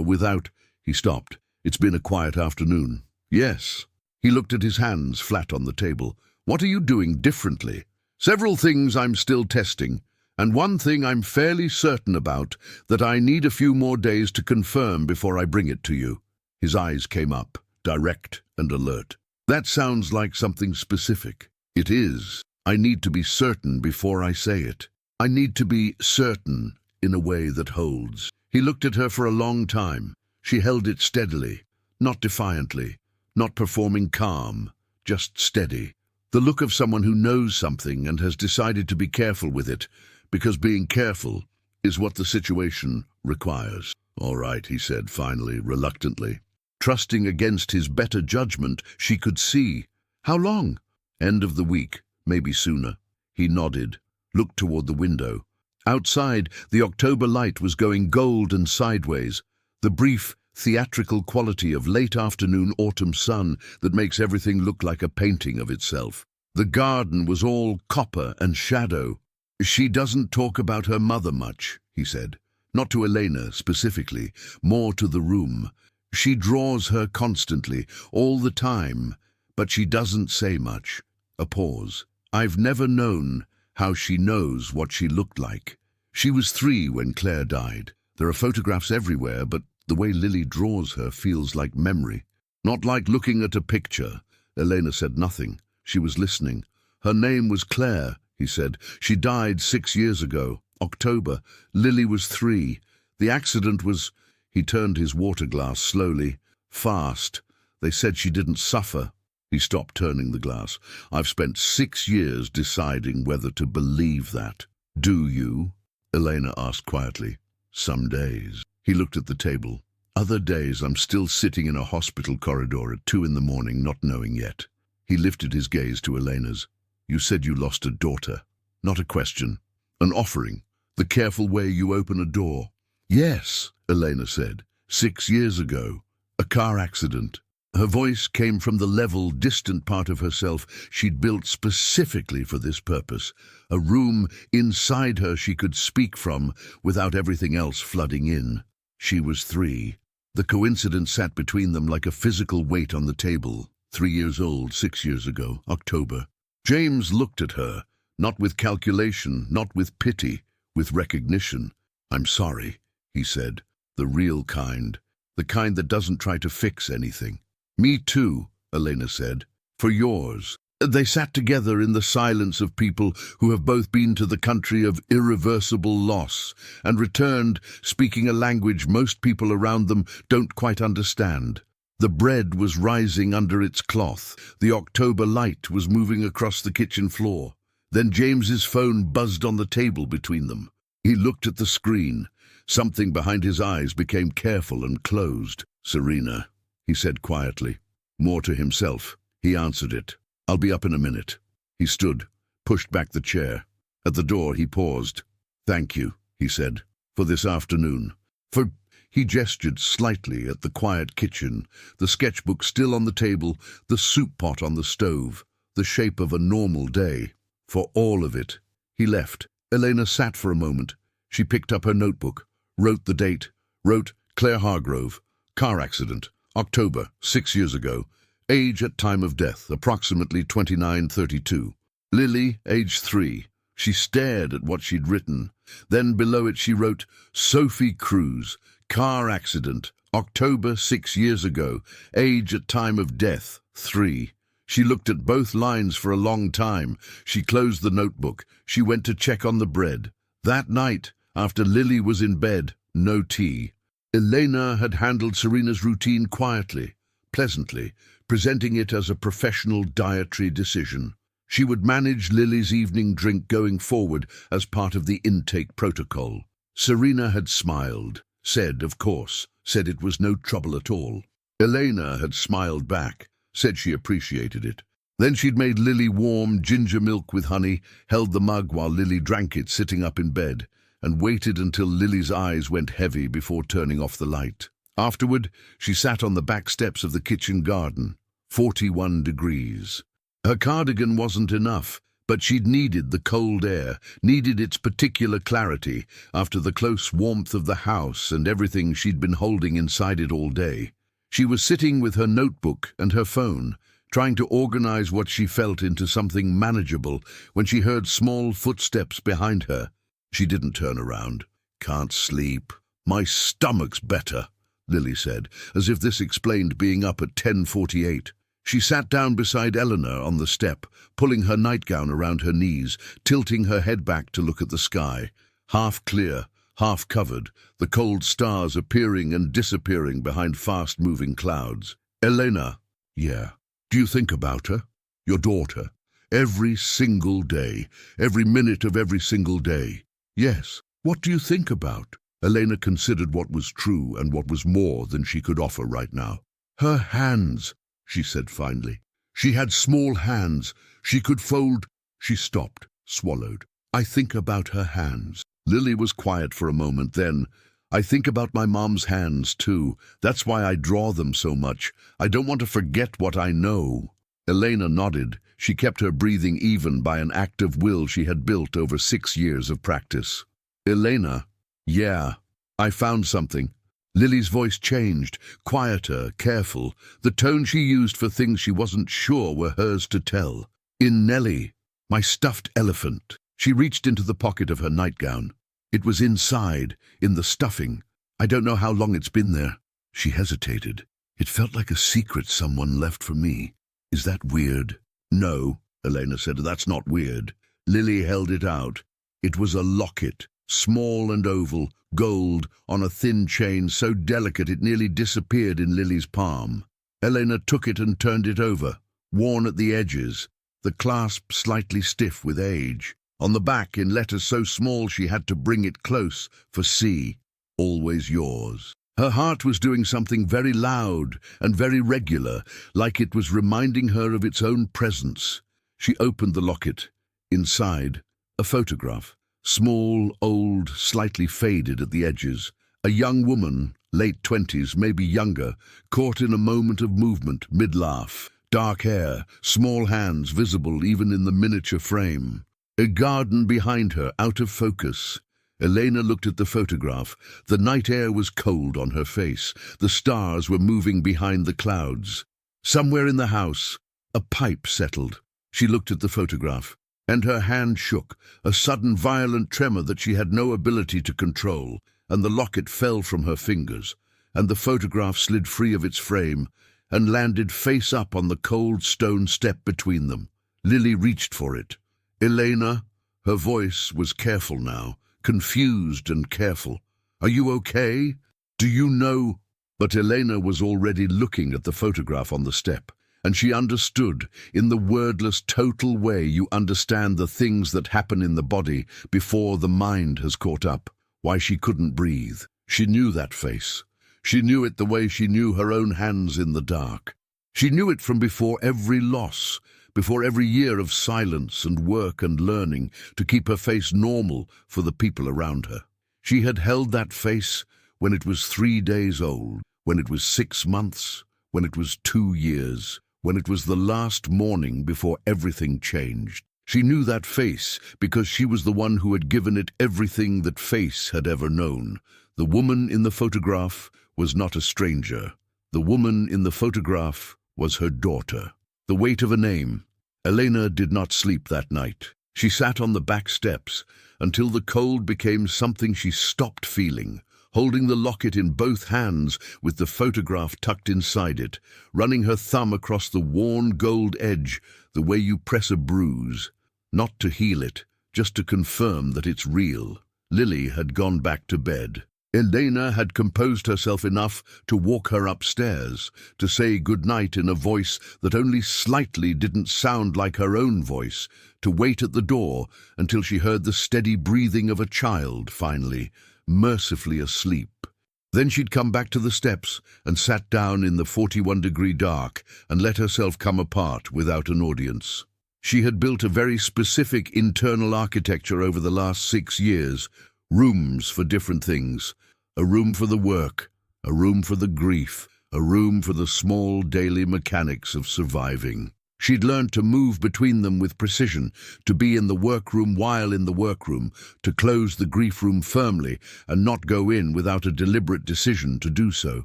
without—" He stopped. "It's been a quiet afternoon." "Yes." He looked at his hands flat on the table. "What are you doing differently?" "Several things I'm still testing, and one thing I'm fairly certain about that I need a few more days to confirm before I bring it to you." His eyes came up, direct and alert. "That sounds like something specific." "It is. I need to be certain before I say it. I need to be certain in a way that holds." He looked at her for a long time. She held it steadily, not defiantly, not performing calm, just steady. The look of someone who knows something and has decided to be careful with it, because being careful is what the situation requires. "All right," he said finally, reluctantly. Trusting against his better judgment, she could see. "How long?" "End of the week, maybe sooner." He nodded, looked toward the window. Outside, the October light was going gold and sideways, the brief, theatrical quality of late afternoon autumn sun that makes everything look like a painting of itself. The garden was all copper and shadow. "She doesn't talk about her mother much," he said. "Not to Elena specifically, more to the room. She draws her constantly, all the time, but she doesn't say much." A pause. "I've never known how she knows what she looked like. She was 3 when Claire died. There are photographs everywhere, but the way Lily draws her feels like memory. Not like looking at a picture." Elena said nothing. She was listening. "Her name was Claire," he said. "She died 6 years ago, October. Lily was 3. The accident was—" He turned his water glass slowly, fast. "They said she didn't suffer." He stopped turning the glass. "I've spent 6 years deciding whether to believe that." "Do you?" Elena asked quietly. "Some days." He looked at the table. "Other days I'm still sitting in a hospital corridor at 2 in the morning, not knowing yet." He lifted his gaze to Elena's. "You said you lost a daughter." "Not a question. An offering. The careful way you open a door." "Yes," Elena said. 6 years ago. A car accident." Her voice came from the level, distant part of herself she'd built specifically for this purpose, a room inside her she could speak from without everything else flooding in. She was 3. The coincidence sat between them like a physical weight on the table. 3 years old, 6 years ago, October. James looked at her, not with calculation, not with pity, with recognition. "I'm sorry," he said, "the real kind, the kind that doesn't try to fix anything." "Me too," Elena said. "For yours." They sat together in the silence of people who have both been to the country of irreversible loss and returned speaking a language most people around them don't quite understand. The bread was rising under its cloth. The October light was moving across the kitchen floor. Then James's phone buzzed on the table between them. He looked at the screen. Something behind his eyes became careful and closed. "Serena," he said quietly. More to himself, he answered it. "I'll be up in a minute." He stood, pushed back the chair. At the door he paused. "Thank you," he said, "for this afternoon. For—" He gestured slightly at the quiet kitchen, the sketchbook still on the table, the soup pot on the stove, the shape of a normal day. "For all of it." He left. Elena sat for a moment. She picked up her notebook, wrote the date, wrote Claire Hargrove, Car accident. October, 6 years ago. Age at time of death, approximately 29-32. Lily, age 3. She stared at what she'd written. Then below it she wrote, Sophie Cruz, car accident, October 6 years ago. Age at time of death, 3. She looked at both lines for a long time. She closed the notebook. She went to check on the bread. That night, after Lily was in bed, no tea. Elena had handled Serena's routine quietly, pleasantly, presenting it as a professional dietary decision. She would manage Lily's evening drink going forward as part of the intake protocol. Serena had smiled, said, of course, said it was no trouble at all. Elena had smiled back, said she appreciated it. Then she'd made Lily warm ginger milk with honey, held the mug while Lily drank it sitting up in bed, and waited until Lily's eyes went heavy before turning off the light. Afterward, she sat on the back steps of the kitchen garden, 41 degrees. Her cardigan wasn't enough, but she'd needed the cold air, needed its particular clarity after the close warmth of the house and everything she'd been holding inside it all day. She was sitting with her notebook and her phone, trying to organize what she felt into something manageable when she heard small footsteps behind her. She didn't turn around. Can't sleep. My stomach's better, Lily said, as if this explained being up at 10:48. She sat down beside Eleanor on the step, pulling her nightgown around her knees, tilting her head back to look at the sky. Half clear, half covered, the cold stars appearing and disappearing behind fast-moving clouds. Elena. Yeah. Do you think about her? Your daughter? Every single day. Every minute of every single day. Yes. What do you think about? Elena considered what was true and what was more than she could offer right now. Her hands, she said finally. She had small hands. She could fold. She stopped, swallowed. I think about her hands. Lily was quiet for a moment, then, I think about my mom's hands, too. That's why I draw them so much. I don't want to forget what I know. Elena nodded. She kept her breathing even by an act of will she had built over 6 years of practice. Elena. Yeah, I found something. Lily's voice changed, quieter, careful, the tone she used for things she wasn't sure were hers to tell. In Nellie, my stuffed elephant. She reached into the pocket of her nightgown. It was inside, in the stuffing. I don't know how long it's been there. She hesitated. It felt like a secret someone left for me. Is that weird? No, Elena said, that's not weird. Lily held it out. It was a locket, small and oval, gold, on a thin chain so delicate it nearly disappeared in Lily's palm. Elena took it and turned it over, worn at the edges, the clasp slightly stiff with age. On the back, in letters so small she had to bring it close, for C, always yours. Her heart was doing something very loud and very regular, like it was reminding her of its own presence. She opened the locket. Inside, a photograph. Small, old, slightly faded at the edges. A young woman, late 20s, maybe younger, caught in a moment of movement, mid-laugh. Dark hair, small hands visible even in the miniature frame. A garden behind her, out of focus. Elena looked at the photograph. The night air was cold on her face. The stars were moving behind the clouds. Somewhere in the house, a pipe settled. She looked at the photograph, and her hand shook, a sudden violent tremor that she had no ability to control, and the locket fell from her fingers, and the photograph slid free of its frame and landed face up on the cold stone step between them. Lily reached for it. Elena, her voice was careful now, confused and careful. Are you okay? Do you know? But Elena was already looking at the photograph on the step, and she understood, in the wordless, total way you understand the things that happen in the body before the mind has caught up, why she couldn't breathe. She knew that face. She knew it the way she knew her own hands in the dark. She knew it from before every loss, before every year of silence and work and learning to keep her face normal for the people around her. She had held that face when it was 3 days old, when it was 6 months, when it was 2 years, when it was the last morning before everything changed. She knew that face because she was the one who had given it everything that face had ever known. The woman in the photograph was not a stranger. The woman in the photograph was her daughter. The weight of a name. Elena did not sleep that night. She sat on the back steps until the cold became something she stopped feeling, holding the locket in both hands with the photograph tucked inside it, running her thumb across the worn gold edge the way you press a bruise, not to heal it, just to confirm that it's real. Lily had gone back to bed. Elena had composed herself enough to walk her upstairs, to say goodnight in a voice that only slightly didn't sound like her own voice, to wait at the door until she heard the steady breathing of a child, finally, mercifully asleep. Then she'd come back to the steps and sat down in the 41-degree dark and let herself come apart without an audience. She had built a very specific internal architecture over the last 6 years, rooms for different things. A room for the work, a room for the grief, a room for the small daily mechanics of surviving. She'd learned to move between them with precision, to be in the workroom while in the workroom, to close the grief room firmly and not go in without a deliberate decision to do so.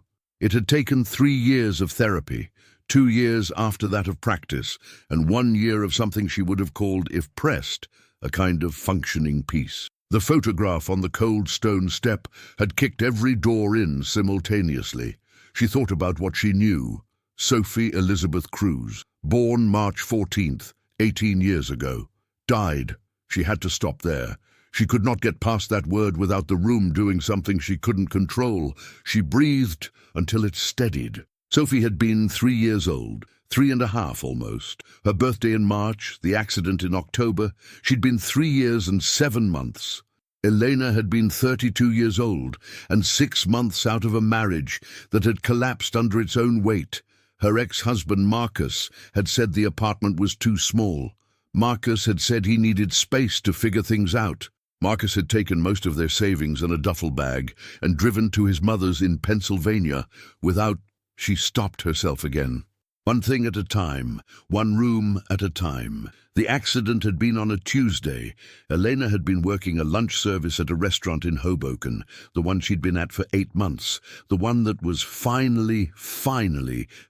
It had taken 3 years of therapy, 2 years after that of practice, and 1 year of something she would have called, if pressed, a kind of functioning peace. The photograph on the cold stone step had kicked every door in simultaneously. She thought about what she knew. Sophie Elizabeth Cruz, born March 14th, 18 years ago. Died. She had to stop there. She could not get past that word without the room doing something she couldn't control. She breathed until it steadied. Sophie had been 3 years old. 3.5 almost. Her birthday in March, the accident in October. She'd been 3 years and 7 months. Elena had been 32 years old and 6 months out of a marriage that had collapsed under its own weight. Her ex-husband Marcus had said the apartment was too small. Marcus had said he needed space to figure things out. Marcus had taken most of their savings in a duffel bag and driven to his mother's in Pennsylvania without... She stopped herself again. One thing at a time, one room at a time. The accident had been on a Tuesday. Elena had been working a lunch service at a restaurant in Hoboken, the one she'd been at for 8 months, the one that was finally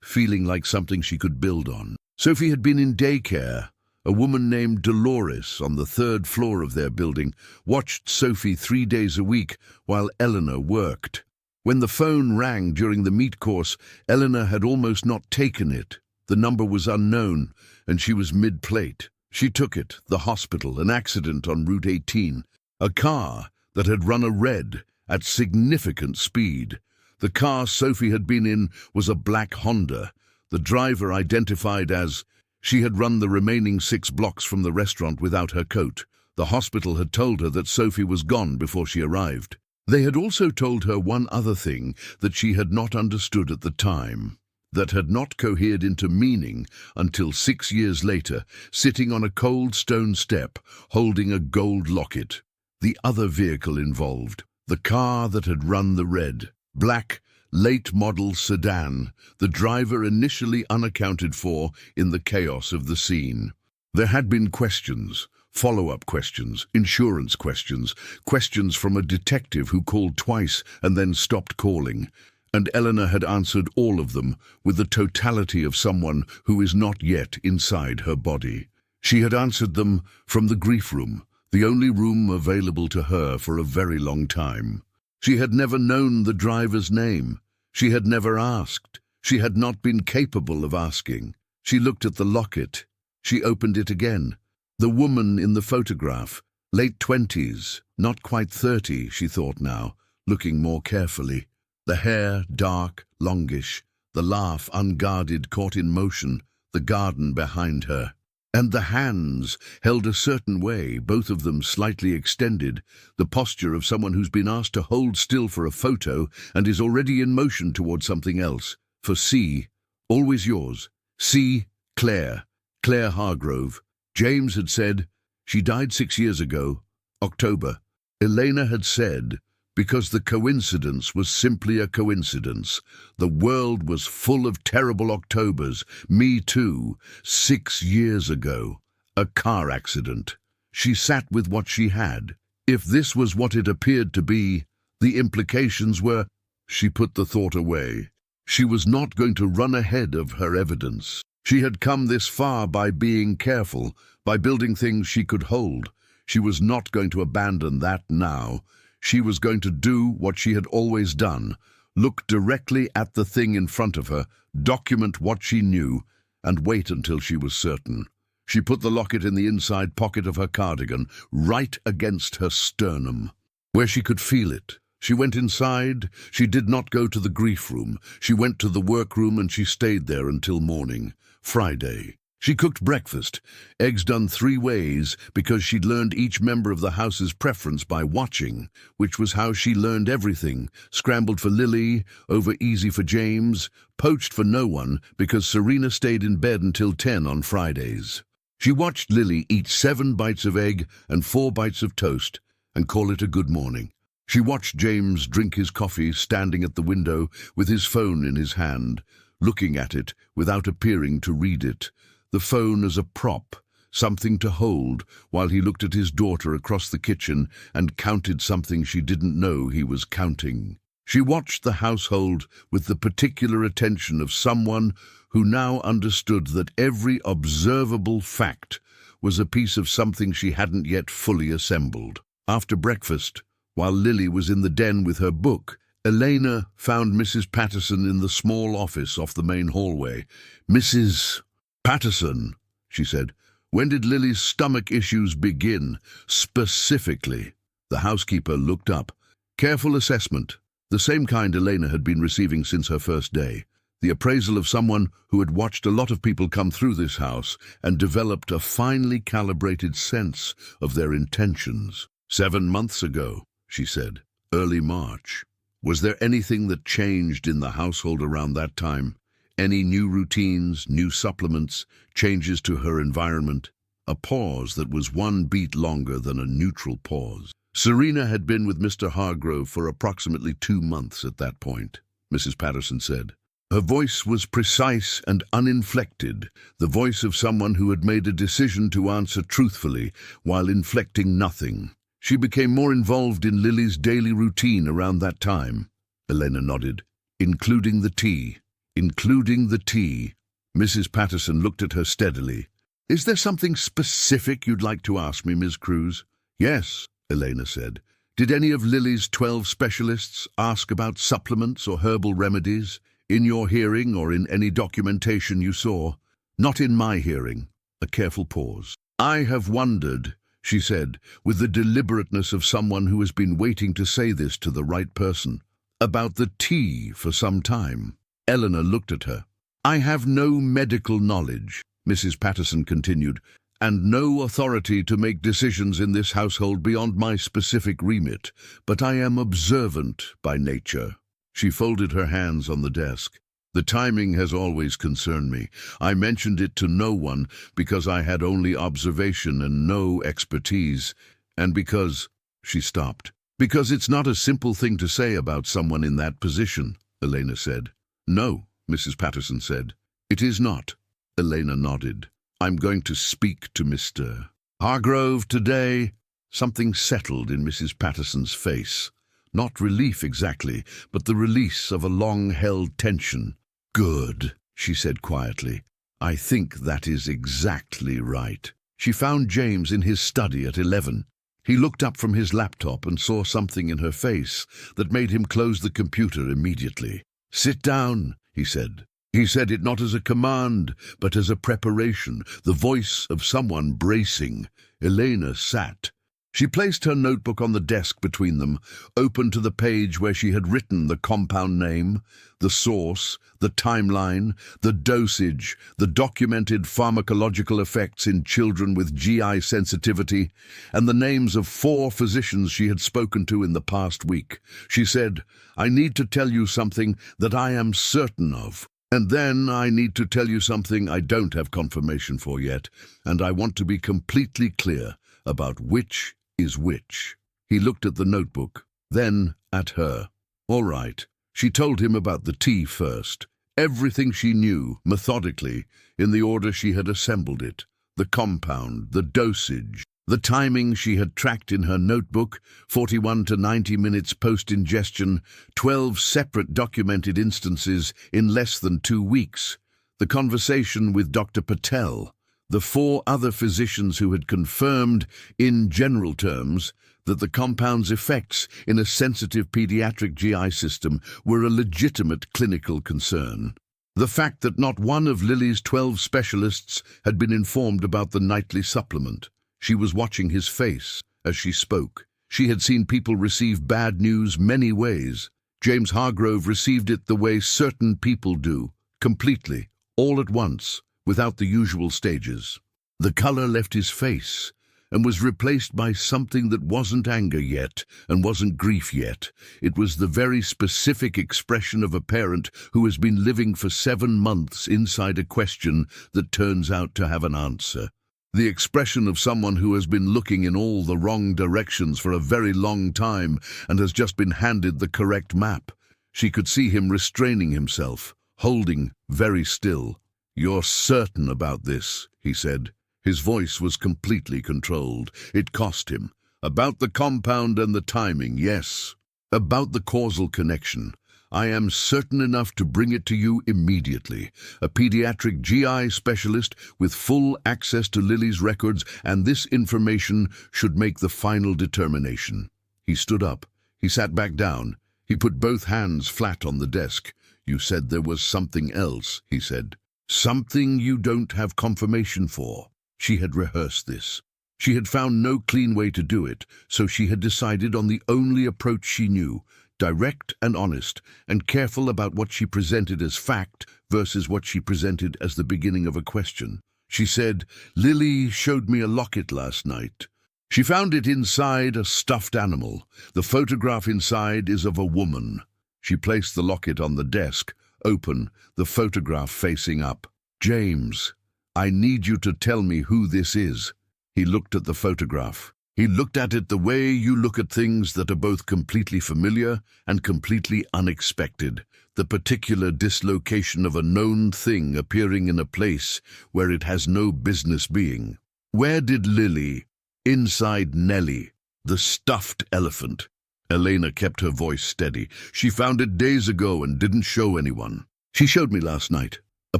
feeling like something she could build on. Sophie had been in daycare. A woman named Dolores on the 3rd floor of their building watched Sophie 3 days a week while Eleanor worked. When the phone rang during the meat course, Eleanor had almost not taken it. The number was unknown, and she was mid-plate. She took it, the hospital, an accident on Route 18. A car that had run a red at significant speed. The car Sophie had been in was a black Honda. The driver identified as... She had run the remaining 6 blocks from the restaurant without her coat. The hospital had told her that Sophie was gone before she arrived. They had also told her one other thing that she had not understood at the time, that had not cohered into meaning until 6 years later, sitting on a cold stone step, holding a gold locket. The other vehicle involved, the car that had run the red, black, late-model sedan, the driver initially unaccounted for in the chaos of the scene. There had been questions. Follow-up questions, insurance questions, questions from a detective who called twice and then stopped calling, and Eleanor had answered all of them with the totality of someone who is not yet inside her body. She had answered them from the grief room, the only room available to her for a very long time. She had never known the driver's name. She had never asked. She had not been capable of asking. She looked at the locket. She opened it again. The woman in the photograph, late 20s, not quite 30, she thought now, looking more carefully. The hair dark, longish, the laugh unguarded, caught in motion, the garden behind her. And the hands held a certain way, both of them slightly extended, the posture of someone who's been asked to hold still for a photo and is already in motion towards something else. For C, always yours, C. Claire Hargrove. James had said, she died 6 years ago, October. Elena had said, because the coincidence was simply a coincidence. The world was full of terrible Octobers, me too, 6 years ago. A car accident. She sat with what she had. If this was what it appeared to be, the implications were... She put the thought away. She was not going to run ahead of her evidence. She had come this far by being careful, by building things she could hold. She was not going to abandon that now. She was going to do what she had always done, look directly at the thing in front of her, document what she knew, and wait until she was certain. She put the locket in the inside pocket of her cardigan, right against her sternum, where she could feel it. She went inside. She did not go to the grief room. She went to the workroom and she stayed there until morning. Friday. She cooked breakfast, eggs done 3 ways, because she'd learned each member of the house's preference by watching, which was how she learned everything. Scrambled for Lily, over easy for James, poached for no one, because Serena stayed in bed until 10 on Fridays. She watched Lily eat 7 bites of egg and 4 bites of toast, and call it a good morning. She watched James drink his coffee standing at the window with his phone in his hand, looking at it without appearing to read it. The phone as a prop, something to hold, while he looked at his daughter across the kitchen and counted something she didn't know he was counting. She watched the household with the particular attention of someone who now understood that every observable fact was a piece of something she hadn't yet fully assembled. After breakfast, while Lily was in the den with her book, Elena found Mrs. Patterson in the small office off the main hallway. "Mrs. Patterson," she said, "when did Lily's stomach issues begin, specifically?" The housekeeper looked up. Careful assessment, the same kind Elena had been receiving since her first day. The appraisal of someone who had watched a lot of people come through this house and developed a finely calibrated sense of their intentions. 7 months ago, she said, early March. Was there anything that changed in the household around that time? Any new routines, new supplements, changes to her environment? A pause that was 1 beat longer than a neutral pause. Serena had been with Mr. Hargrove for approximately 2 months at that point, Mrs. Patterson said. Her voice was precise and uninflected, the voice of someone who had made a decision to answer truthfully while inflecting nothing. She became more involved in Lily's daily routine around that time. Elena nodded. Including the tea. Including the tea. Mrs. Patterson looked at her steadily. "Is there something specific you'd like to ask me, Ms. Cruz?" "Yes," Elena said. "Did any of Lily's 12 specialists ask about supplements or herbal remedies, in your hearing or in any documentation you saw?" "Not in my hearing." A careful pause. "I have wondered," she said, with the deliberateness of someone who has been waiting to say this to the right person, "about the tea for some time." Eleanor looked at her. "I have no medical knowledge," Mrs. Patterson continued, "and no authority to make decisions in this household beyond my specific remit, but I am observant by nature." She folded her hands on the desk. "The timing has always concerned me. I mentioned it to no one because I had only observation and no expertise, and because—" She stopped. "Because it's not a simple thing to say about someone in that position," Elena said. "No," Mrs. Patterson said. "It is not." Elena nodded. "I'm going to speak to Mr. Hargrove today." Something settled in Mrs. Patterson's face. Not relief exactly, but the release of a long-held tension. "Good," she said quietly. "I think that is exactly right." She found James in his study at 11. He looked up from his laptop and saw something in her face that made him close the computer immediately. "Sit down," he said. He said it not as a command, but as a preparation, the voice of someone bracing. Elena sat. She placed her notebook on the desk between them, open to the page where she had written the compound name, the source, the timeline, the dosage, the documented pharmacological effects in children with GI sensitivity, and the names of 4 physicians she had spoken to in the past week. She said, "I need to tell you something that I am certain of. And then I need to tell you something I don't have confirmation for yet, and I want to be completely clear about which is which." He looked at the notebook, then at her. "All right." She told him about the tea first. Everything she knew, methodically, in the order she had assembled it. The compound, the dosage, The timing she had tracked in her notebook, 41 to 90 minutes post-ingestion, 12 separate documented instances in less than 2 weeks. The conversation with Dr. Patel, the 4 other physicians who had confirmed, in general terms, that the compound's effects in a sensitive pediatric GI system were a legitimate clinical concern. The fact that not one of Lily's 12 specialists had been informed about the nightly supplement. She was watching his face as she spoke. She had seen people receive bad news many ways. James Hargrove received it the way certain people do, completely, all at once, without the usual stages. The color left his face and was replaced by something that wasn't anger yet and wasn't grief yet. It was the very specific expression of a parent who has been living for 7 months inside a question that turns out to have an answer. The expression of someone who has been looking in all the wrong directions for a very long time and has just been handed the correct map. She could see him restraining himself, holding very still. "You're certain about this," he said. His voice was completely controlled. It cost him. "About the compound and the timing, yes. About the causal connection. I am certain enough to bring it to you immediately. A pediatric GI specialist with full access to Lily's records, and this information should make the final determination." He stood up. He sat back down. He put both hands flat on the desk. "You said there was something else," he said. "Something you don't have confirmation for." She had rehearsed this. She had found no clean way to do it, so she had decided on the only approach she knew, direct and honest, and careful about what she presented as fact versus what she presented as the beginning of a question. She said, "Lily showed me a locket last night. She found it inside a stuffed animal. The photograph inside is of a woman." She placed the locket on the desk, open, the photograph facing up. "James, I need you to tell me who this is." He looked at the photograph. He looked at it the way you look at things that are both completely familiar and completely unexpected. The particular dislocation of a known thing appearing in a place where it has no business being. Where did Lily, inside Nellie, the stuffed elephant? Elena kept her voice steady. "She found it days ago and didn't show anyone. She showed me last night." A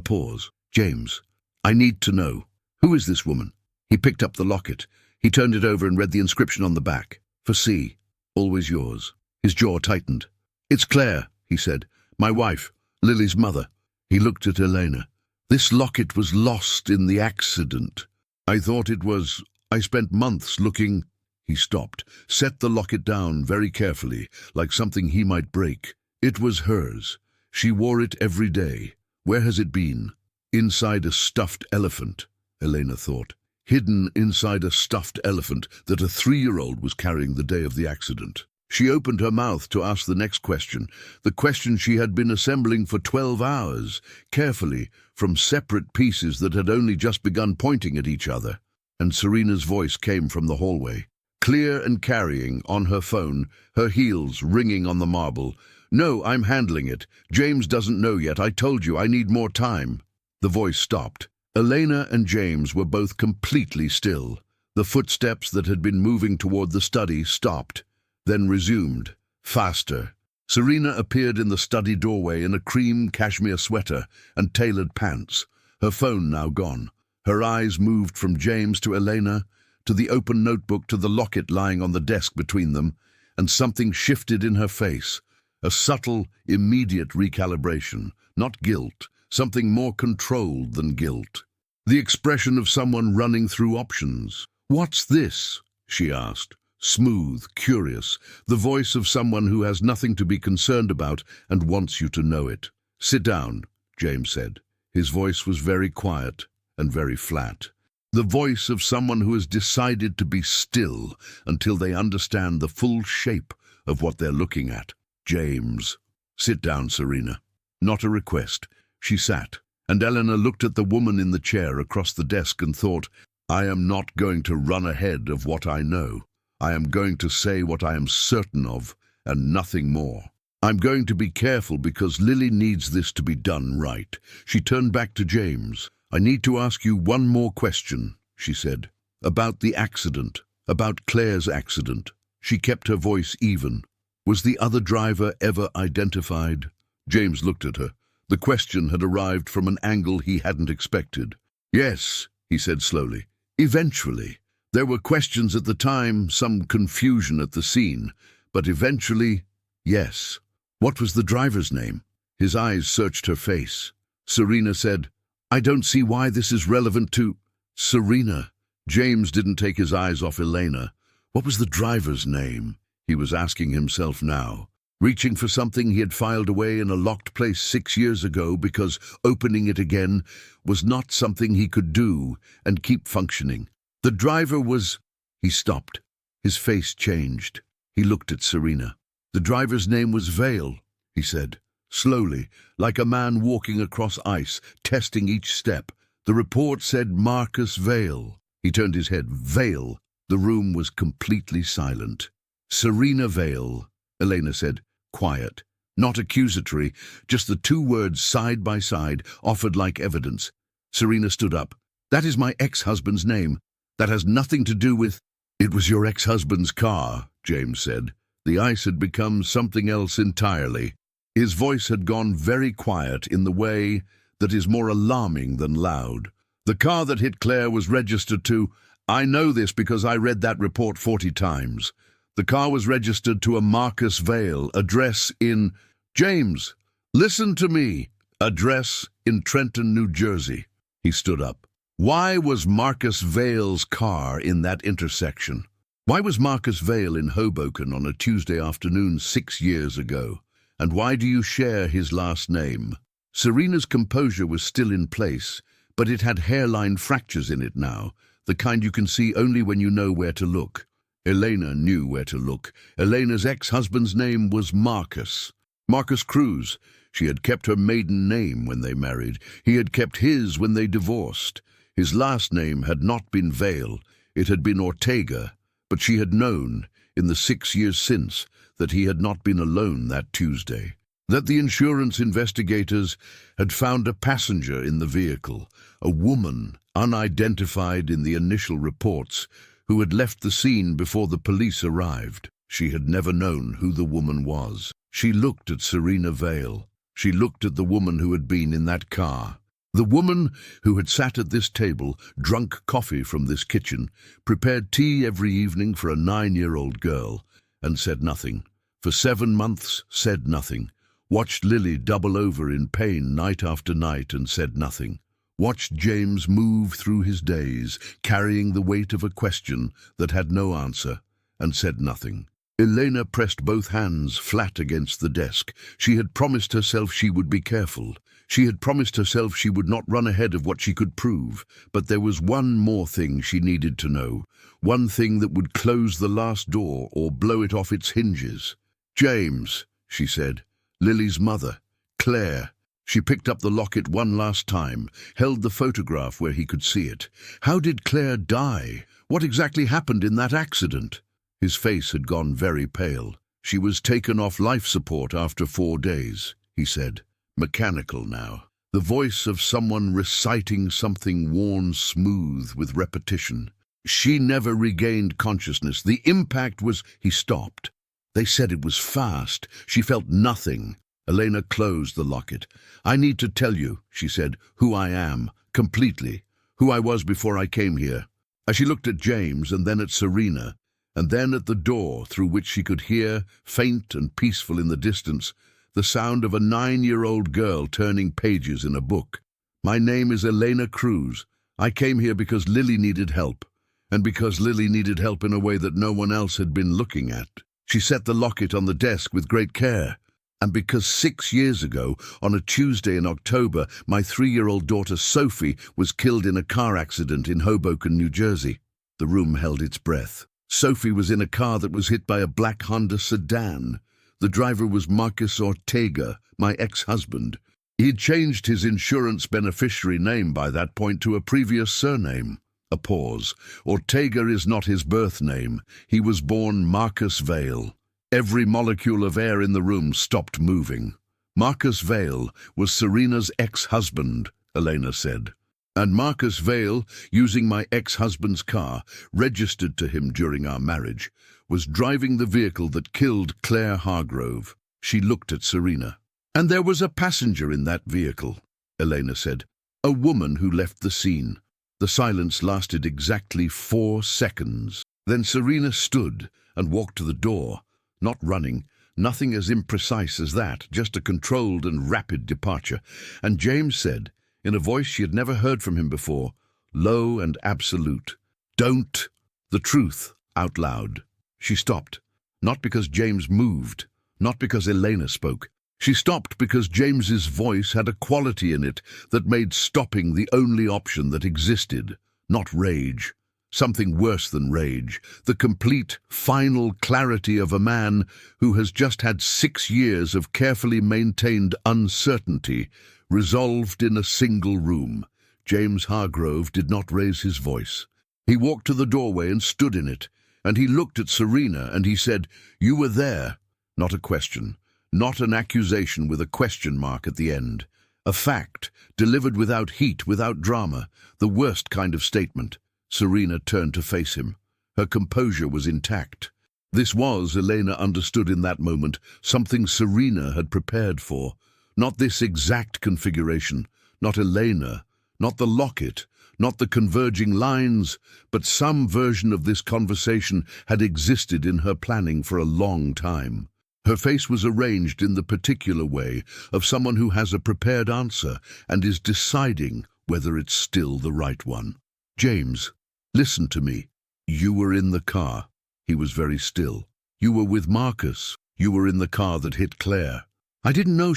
pause. "James, I need to know. Who is this woman?" He picked up the locket. He turned it over and read the inscription on the back. "For C, always yours." His jaw tightened. "It's Claire," he said. "My wife, Lily's mother." He looked at Elena. "This locket was lost in the accident. I thought it was. I spent months looking." He stopped, set the locket down very carefully, like something he might break. "It was hers. She wore it every day. Where has it been?" "Inside a stuffed elephant," Elena thought. "Hidden inside a stuffed elephant that a 3-year-old was carrying the day of the accident." She opened her mouth to ask the next question, the question she had been assembling for 12 hours, carefully, from separate pieces that had only just begun pointing at each other. And Serena's voice came from the hallway, clear and carrying, on her phone, her heels ringing on the marble. "No, I'm handling it. James doesn't know yet. I told you, I need more time." The voice stopped. Elena and James were both completely still. The footsteps that had been moving toward the study stopped, then resumed, faster. Serena appeared in the study doorway in a cream cashmere sweater and tailored pants, her phone now gone. Her eyes moved from James to Elena, to the open notebook to the locket lying on the desk between them, and something shifted in her face. A subtle, immediate recalibration, not guilt, something more controlled than guilt. The expression of someone running through options. "What's this?" she asked, smooth, curious, the voice of someone who has nothing to be concerned about and wants you to know it. "Sit down," James said. His voice was very quiet and very flat. The voice of someone who has decided to be still until they understand the full shape of what they're looking at. "James." "Sit down, Serena." Not a request. She sat, and Eleanor looked at the woman in the chair across the desk and thought, "I am not going to run ahead of what I know. I am going to say what I am certain of, and nothing more. I'm going to be careful because Lily needs this to be done right." She turned back to James. "I need to ask you one more question," she said. About the accident. About Claire's accident. She kept her voice even. Was the other driver ever identified? James looked at her. The question had arrived from an angle he hadn't expected. Yes, he said slowly. Eventually. There were questions at the time, some confusion at the scene, but eventually, yes. What was the driver's name? His eyes searched her face. Serena said, I don't see why this is relevant to... Serena. James didn't take his eyes off Elena. What was the driver's name? He was asking himself now, reaching for something he had filed away in a locked place 6 years ago because opening it again was not something he could do and keep functioning. The driver was... He stopped. His face changed. He looked at Serena. The driver's name was Vale, he said, slowly, like a man walking across ice, testing each step. The report said Marcus Vale. He turned his head. Vale. The room was completely silent. Serena Vale, Elena said, quiet, not accusatory, just the two words side by side, offered like evidence. Serena stood up. That is my ex-husband's name. That has nothing to do with... It was your ex-husband's car, James said. The ice had become something else entirely. His voice had gone very quiet in the way that is more alarming than loud. The car that hit Claire was registered to... I know this because I read that report 40 times. The car was registered to a Marcus Vale, address in... James, listen to me. Address in Trenton, New Jersey. He stood up. Why was Marcus Vale's car in that intersection? Why was Marcus Vale in Hoboken on a Tuesday afternoon 6 years ago? And why do you share his last name? Serena's composure was still in place, but it had hairline fractures in it now, the kind you can see only when you know where to look. Elena knew where to look. Elena's ex-husband's name was Marcus. Marcus Cruz. She had kept her maiden name when they married. He had kept his when they divorced. His last name had not been Vale. It had been Ortega. But she had known, in the 6 years since, that he had not been alone that Tuesday. That the insurance investigators had found a passenger in the vehicle, a woman, unidentified in the initial reports, who had left the scene before the police arrived. She had never known who the woman was. She looked at Serena Vale. She looked at the woman who had been in that car. The woman who had sat at this table, drunk coffee from this kitchen, prepared tea every evening for a 9-year-old girl, and said nothing. For 7 months, said nothing. Watched Lily double over in pain night after night and said nothing. Watched James move through his days, carrying the weight of a question that had no answer, and said nothing. Elena pressed both hands flat against the desk. She had promised herself she would be careful. She had promised herself she would not run ahead of what she could prove. But there was one more thing she needed to know. One thing that would close the last door or blow it off its hinges. James, she said. Lily's mother. Claire. She picked up the locket one last time, held the photograph where he could see it. How did Claire die? What exactly happened in that accident? His face had gone very pale. She was taken off life support after 4 days, he said. Mechanical now. The voice of someone reciting something worn smooth with repetition. She never regained consciousness. The impact was... He stopped. They said it was fast. She felt nothing. Elena closed the locket. I need to tell you, she said, who I am, completely. Who I was before I came here. As she looked at James and then at Serena, and then at the door through which she could hear, faint and peaceful in the distance, the sound of a 9-year-old girl turning pages in a book. My name is Elena Cruz. I came here because Lily needed help, and because Lily needed help in a way that no one else had been looking at. She set the locket on the desk with great care. And because 6 years ago, on a Tuesday in October, my 3-year-old daughter Sophie was killed in a car accident in Hoboken, New Jersey. The room held its breath. Sophie was in a car that was hit by a black Honda sedan. The driver was Marcus Ortega, my ex-husband. He'd changed his insurance beneficiary name by that point to a previous surname. A pause. Ortega is not his birth name. He was born Marcus Vale. Every molecule of air in the room stopped moving. Marcus Vale was Serena's ex-husband, Elena said. And Marcus Vale, using my ex-husband's car, registered to him during our marriage, was driving the vehicle that killed Claire Hargrove. She looked at Serena. And there was a passenger in that vehicle, Elena said. A woman who left the scene. The silence lasted exactly 4 seconds. Then Serena stood and walked to the door, not running, nothing as imprecise as that, just a controlled and rapid departure. And James said, in a voice she had never heard from him before, low and absolute, "Don't!" The truth, out loud. She stopped, not because James moved, not because Elena spoke. She stopped because James's voice had a quality in it that made stopping the only option that existed, not rage. Something worse than rage, the complete, final clarity of a man who has just had 6 years of carefully maintained uncertainty, resolved in a single room. James Hargrove did not raise his voice. He walked to the doorway and stood in it, and he looked at Serena and he said, "You were there." Not a question, not an accusation with a question mark at the end. A fact, delivered without heat, without drama, the worst kind of statement. Serena turned to face him. Her composure was intact. This was, Elena understood in that moment, something Serena had prepared for. Not this exact configuration, not Elena, not the locket, not the converging lines, but some version of this conversation had existed in her planning for a long time. Her face was arranged in the particular way of someone who has a prepared answer and is deciding whether it's still the right one. "James, listen to me. You were in the car." He was very still. "You were with Marcus. You were in the car that hit Claire." "I didn't know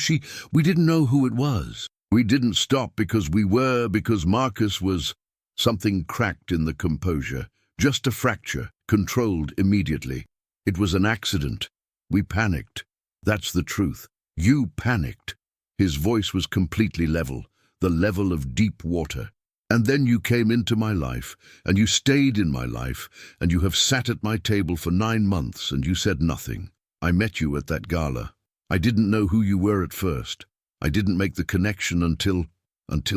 we didn't know who it was. We didn't stop because Marcus was..." Something cracked in the composure. Just a fracture, controlled immediately. "It was an accident. We panicked. That's the truth. You panicked." His voice was completely level, the level of deep water. "And then you came into my life, and you stayed in my life, and you have sat at my table for 9 months, and you said nothing. I met you at that gala. I didn't know who you were at first. I didn't make the connection until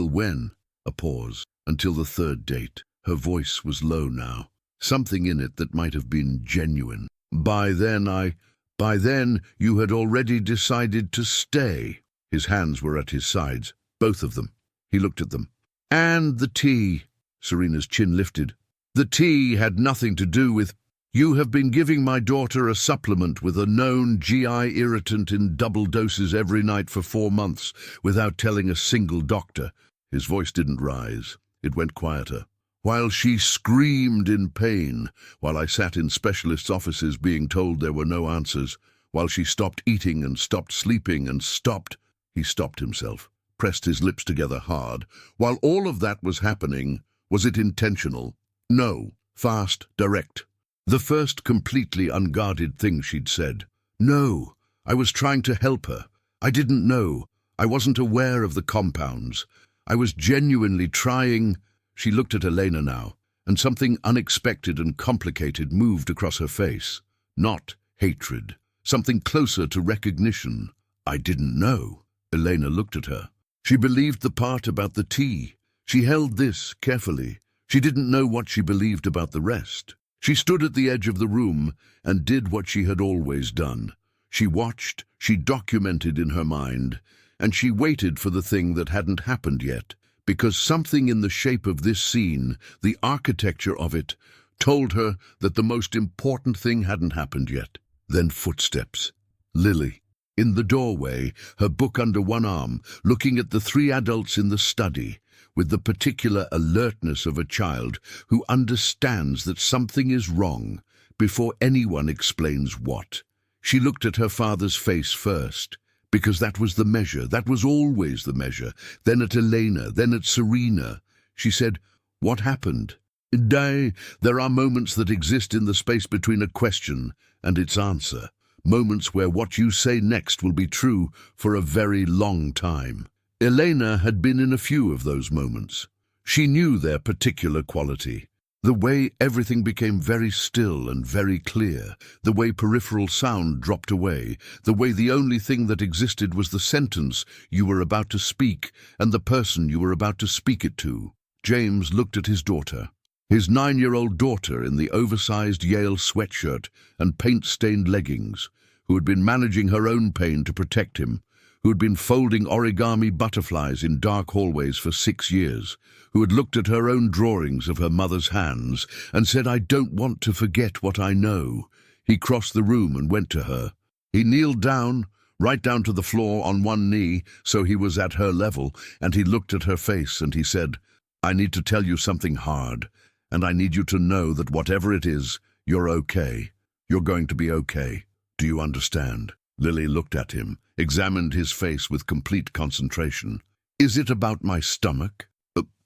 when?" A pause. "Until the 3rd date." Her voice was low now, something in it that might have been genuine. By then you had already decided to stay." His hands were at his sides, both of them. He looked at them. "And the tea," Serena's chin lifted. "The tea had nothing to do with... You have been giving my daughter a supplement with a known GI irritant in double doses every night for 4 months, without telling a single doctor." His voice didn't rise. It went quieter. "While she screamed in pain, while I sat in specialists' offices being told there were no answers, while she stopped eating and stopped sleeping and stopped..." He stopped himself, pressed his lips together hard. "While all of that was happening, was it intentional?" "No." Fast, direct. The first completely unguarded thing she'd said. "No. I was trying to help her. I didn't know. I wasn't aware of the compounds. I was genuinely trying..." She looked at Elena now, and something unexpected and complicated moved across her face. Not hatred. Something closer to recognition. "I didn't know." Elena looked at her. She believed the part about the tea. She held this carefully. She didn't know what she believed about the rest. She stood at the edge of the room and did what she had always done. She watched, she documented in her mind, and she waited for the thing that hadn't happened yet, because something in the shape of this scene, the architecture of it, told her that the most important thing hadn't happened yet. Then footsteps. Lily, in the doorway, her book under one arm, looking at the 3 adults in the study, with the particular alertness of a child who understands that something is wrong before anyone explains what. She looked at her father's face first, because that was the measure, that was always the measure, then at Elena, then at Serena. She said, "What happened?" There are moments that exist in the space between a question and its answer, moments where what you say next will be true for a very long time. Elena had been in a few of those moments. She knew their particular quality. The way everything became very still and very clear, the way peripheral sound dropped away, the way the only thing that existed was the sentence you were about to speak and the person you were about to speak it to. James looked at his daughter. His 9-year-old daughter in the oversized Yale sweatshirt and paint-stained leggings, who had been managing her own pain to protect him, who had been folding origami butterflies in dark hallways for 6 years, who had looked at her own drawings of her mother's hands and said, "I don't want to forget what I know." He crossed the room and went to her. He kneeled down, right down to the floor on one knee, so he was at her level, and he looked at her face and he said, "I need to tell you something hard, and I need you to know that whatever it is, you're okay. You're going to be okay. Do you understand?" Lily looked at him, examined his face with complete concentration. "Is it about my stomach?"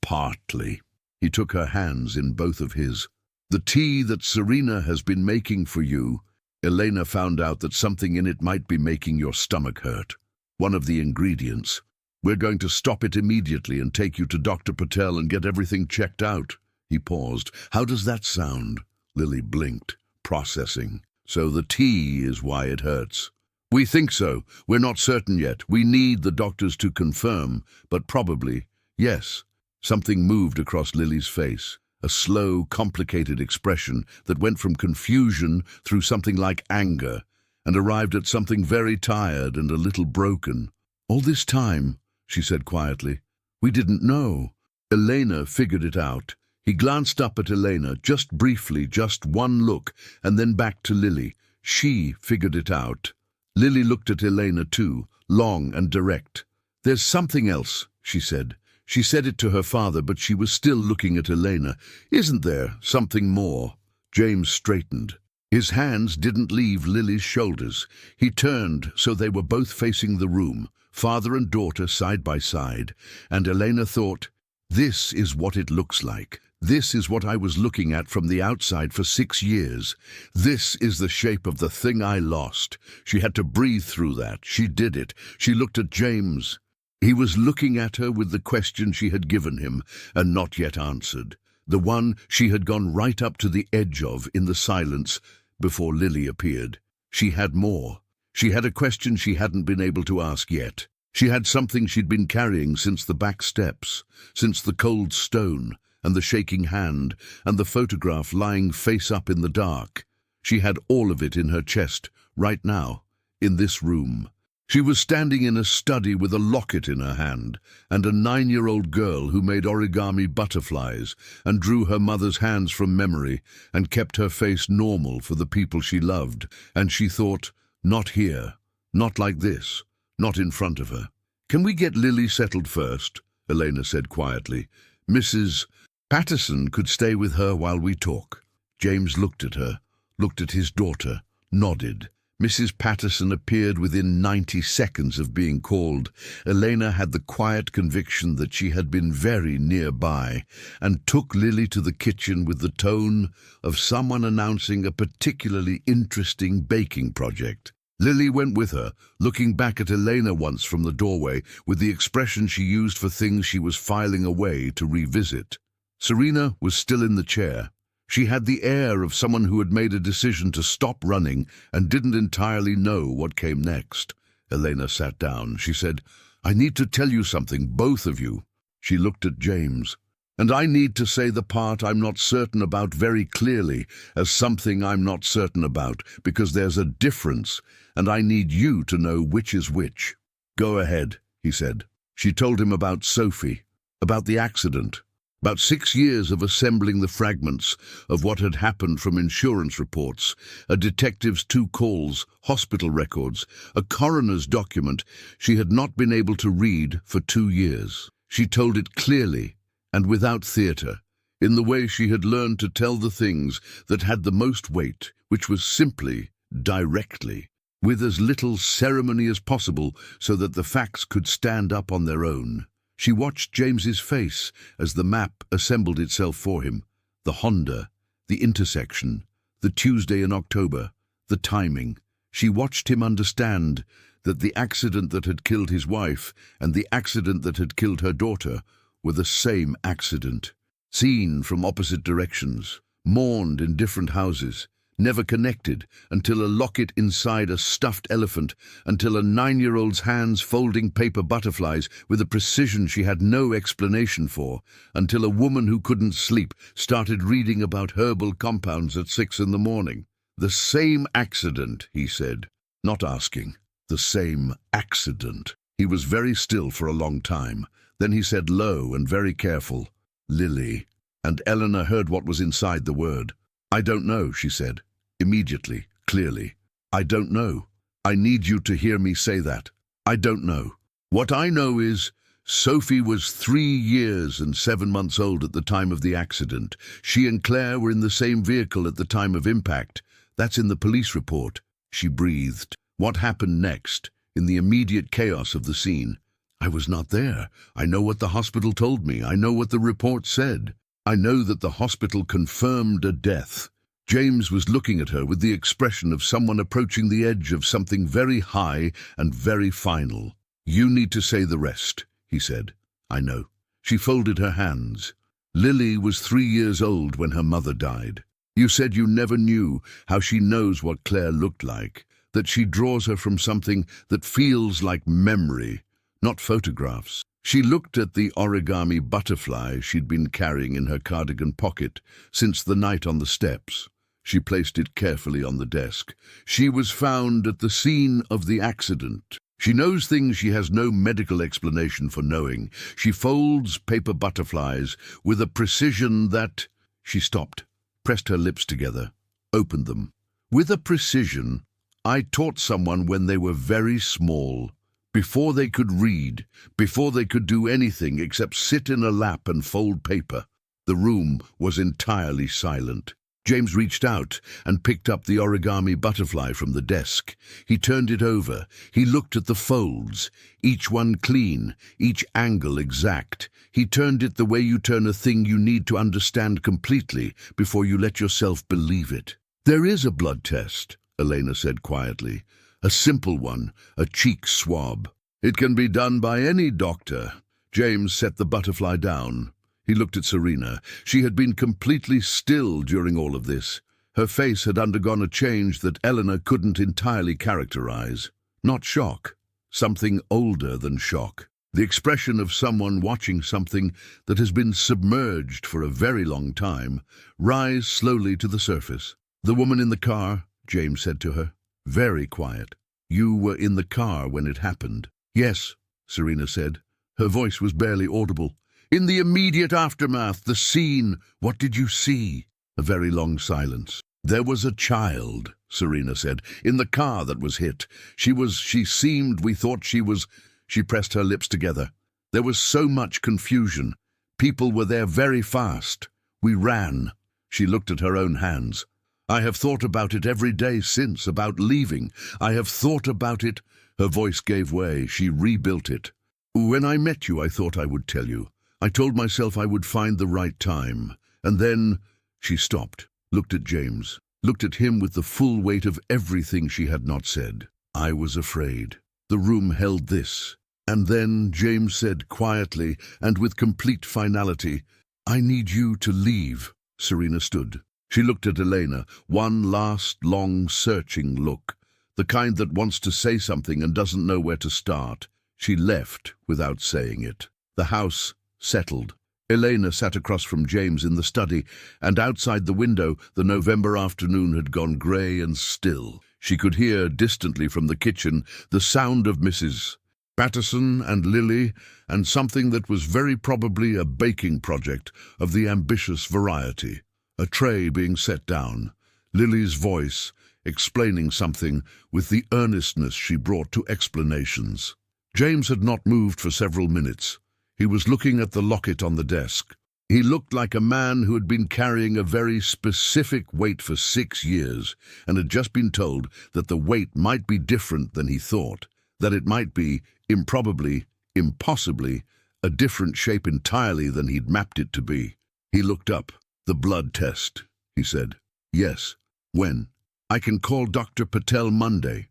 Partly." He took her hands in both of his. "The tea that Serena has been making for you, Elena found out that something in it might be making your stomach hurt. One of the ingredients. We're going to stop it immediately and take you to Dr. Patel and get everything checked out." He paused. "How does that sound?" Lily blinked, processing. "So the tea is why it hurts." "We think so. We're not certain yet. We need the doctors to confirm, but probably, yes." Something moved across Lily's face, a slow, complicated expression that went from confusion through something like anger and arrived at something very tired and a little broken. "All this time," she said quietly, "we didn't know." Elena figured it out. He glanced up at Elena, just briefly, just one look, and then back to Lily. She figured it out. Lily looked at Elena too, long and direct. "There's something else," she said. She said it to her father, but she was still looking at Elena. "Isn't there something more?" James straightened. His hands didn't leave Lily's shoulders. He turned so they were both facing the room, father and daughter side by side, and Elena thought, "This is what it looks like. This is what I was looking at from the outside for 6 years. This is the shape of the thing I lost." She had to breathe through that. She did it. She looked at James. He was looking at her with the question she had given him and not yet answered, the one she had gone right up to the edge of in the silence before Lily appeared. She had more. She had a question she hadn't been able to ask yet. She had something she'd been carrying since the back steps, since the cold stone and the shaking hand and the photograph lying face up in the dark. She had all of it in her chest, right now, in this room. She was standing in a study with a locket in her hand and a 9-year-old girl who made origami butterflies and drew her mother's hands from memory and kept her face normal for the people she loved. And she thought, not here, not like this, not in front of her. "Can we get Lily settled first?" Elena said quietly. "Mrs. Patterson could stay with her while we talk." James looked at her, looked at his daughter, nodded. Mrs. Patterson appeared within 90 seconds of being called. Elena had the quiet conviction that she had been very nearby and took Lily to the kitchen with the tone of someone announcing a particularly interesting baking project. Lily went with her, looking back at Elena once from the doorway with the expression she used for things she was filing away to revisit. Serena was still in the chair. She had the air of someone who had made a decision to stop running and didn't entirely know what came next. Elena sat down. She said, "I need to tell you something, both of you." She looked at James. "And I need to say the part I'm not certain about very clearly as something I'm not certain about, because there's a difference, and I need you to know which is which." "Go ahead," he said. She told him about Sophie, about the accident, about 6 years of assembling the fragments of what had happened from insurance reports, a detective's 2 calls, hospital records, a coroner's document she had not been able to read for 2 years. She told it clearly and without theatre, in the way she had learned to tell the things that had the most weight, which was simply, directly, with as little ceremony as possible so that the facts could stand up on their own. She watched James's face as the map assembled itself for him. The Honda, the intersection, the Tuesday in October, the timing. She watched him understand that the accident that had killed his wife and the accident that had killed her daughter were the same accident, seen from opposite directions, mourned in different houses, never connected, until a locket inside a stuffed elephant, until a 9-year-old's hands folding paper butterflies with a precision she had no explanation for, until a woman who couldn't sleep started reading about herbal compounds at 6 in the morning. The same accident, he said, not asking. The same accident. He was very still for a long time. Then he said low and very careful, "Lily." And Eleanor heard what was inside the word. "I don't know," she said, immediately, clearly. "I don't know. I need you to hear me say that. I don't know. What I know is Sophie was 3 years and 7 months old at the time of the accident. She and Claire were in the same vehicle at the time of impact. That's in the police report." She breathed. What happened next, in the immediate chaos of the scene? "I was not there. I know what the hospital told me. I know what the report said. I know that the hospital confirmed a death." James was looking at her with the expression of someone approaching the edge of something very high and very final. "You need to say the rest," he said. "I know." She folded her hands. "Lily was 3 years old when her mother died. You said you never knew how she knows what Claire looked like, that she draws her from something that feels like memory, not photographs." She looked at the origami butterfly she'd been carrying in her cardigan pocket since the night on the steps. She placed it carefully on the desk. "She was found at the scene of the accident. She knows things she has no medical explanation for knowing. She folds paper butterflies with a precision that—" She stopped, pressed her lips together, opened them. "With a precision I taught someone when they were very small. Before they could read, before they could do anything except sit in a lap and fold paper." The room was entirely silent. James reached out and picked up the origami butterfly from the desk. He turned it over. He looked at the folds, each one clean, each angle exact. He turned it the way you turn a thing you need to understand completely before you let yourself believe it. "There is a blood test," Elena said quietly. "A simple one, a cheek swab. It can be done by any doctor." James set the butterfly down. He looked at Serena. She had been completely still during all of this. Her face had undergone a change that Eleanor couldn't entirely characterize. Not shock, something older than shock. The expression of someone watching something that has been submerged for a very long time rise slowly to the surface. "The woman in the car," James said to her, very quiet. "You were in the car when it happened." "Yes," Serena said. Her voice was barely audible. "In the immediate aftermath, the scene, what did you see?" A very long silence. "There was a child," Serena said, "in the car that was hit. We thought she was—" She pressed her lips together. "There was so much confusion. People were there very fast. We ran." She looked at her own hands. "I have thought about it every day since, about leaving. I have thought about it." Her voice gave way. She rebuilt it. "When I met you, I thought I would tell you. I told myself I would find the right time. And then—" She stopped, looked at James, looked at him with the full weight of everything she had not said. "I was afraid." The room held this. And then James said quietly and with complete finality, "I need you to leave." Serena stood. She looked at Elena, one last, long, searching look, the kind that wants to say something and doesn't know where to start. She left without saying it. The house settled. Elena sat across from James in the study, and outside the window the November afternoon had gone grey and still. She could hear, distantly from the kitchen, the sound of Mrs. Patterson and Lily, and something that was very probably a baking project of the ambitious variety. A tray being set down, Lily's voice explaining something with the earnestness she brought to explanations. James had not moved for several minutes. He was looking at the locket on the desk. He looked like a man who had been carrying a very specific weight for 6 years and had just been told that the weight might be different than he thought, that it might be, improbably, impossibly, a different shape entirely than he'd mapped it to be. He looked up. "The blood test," he said. "Yes. When?" "I can call Dr. Patel Monday."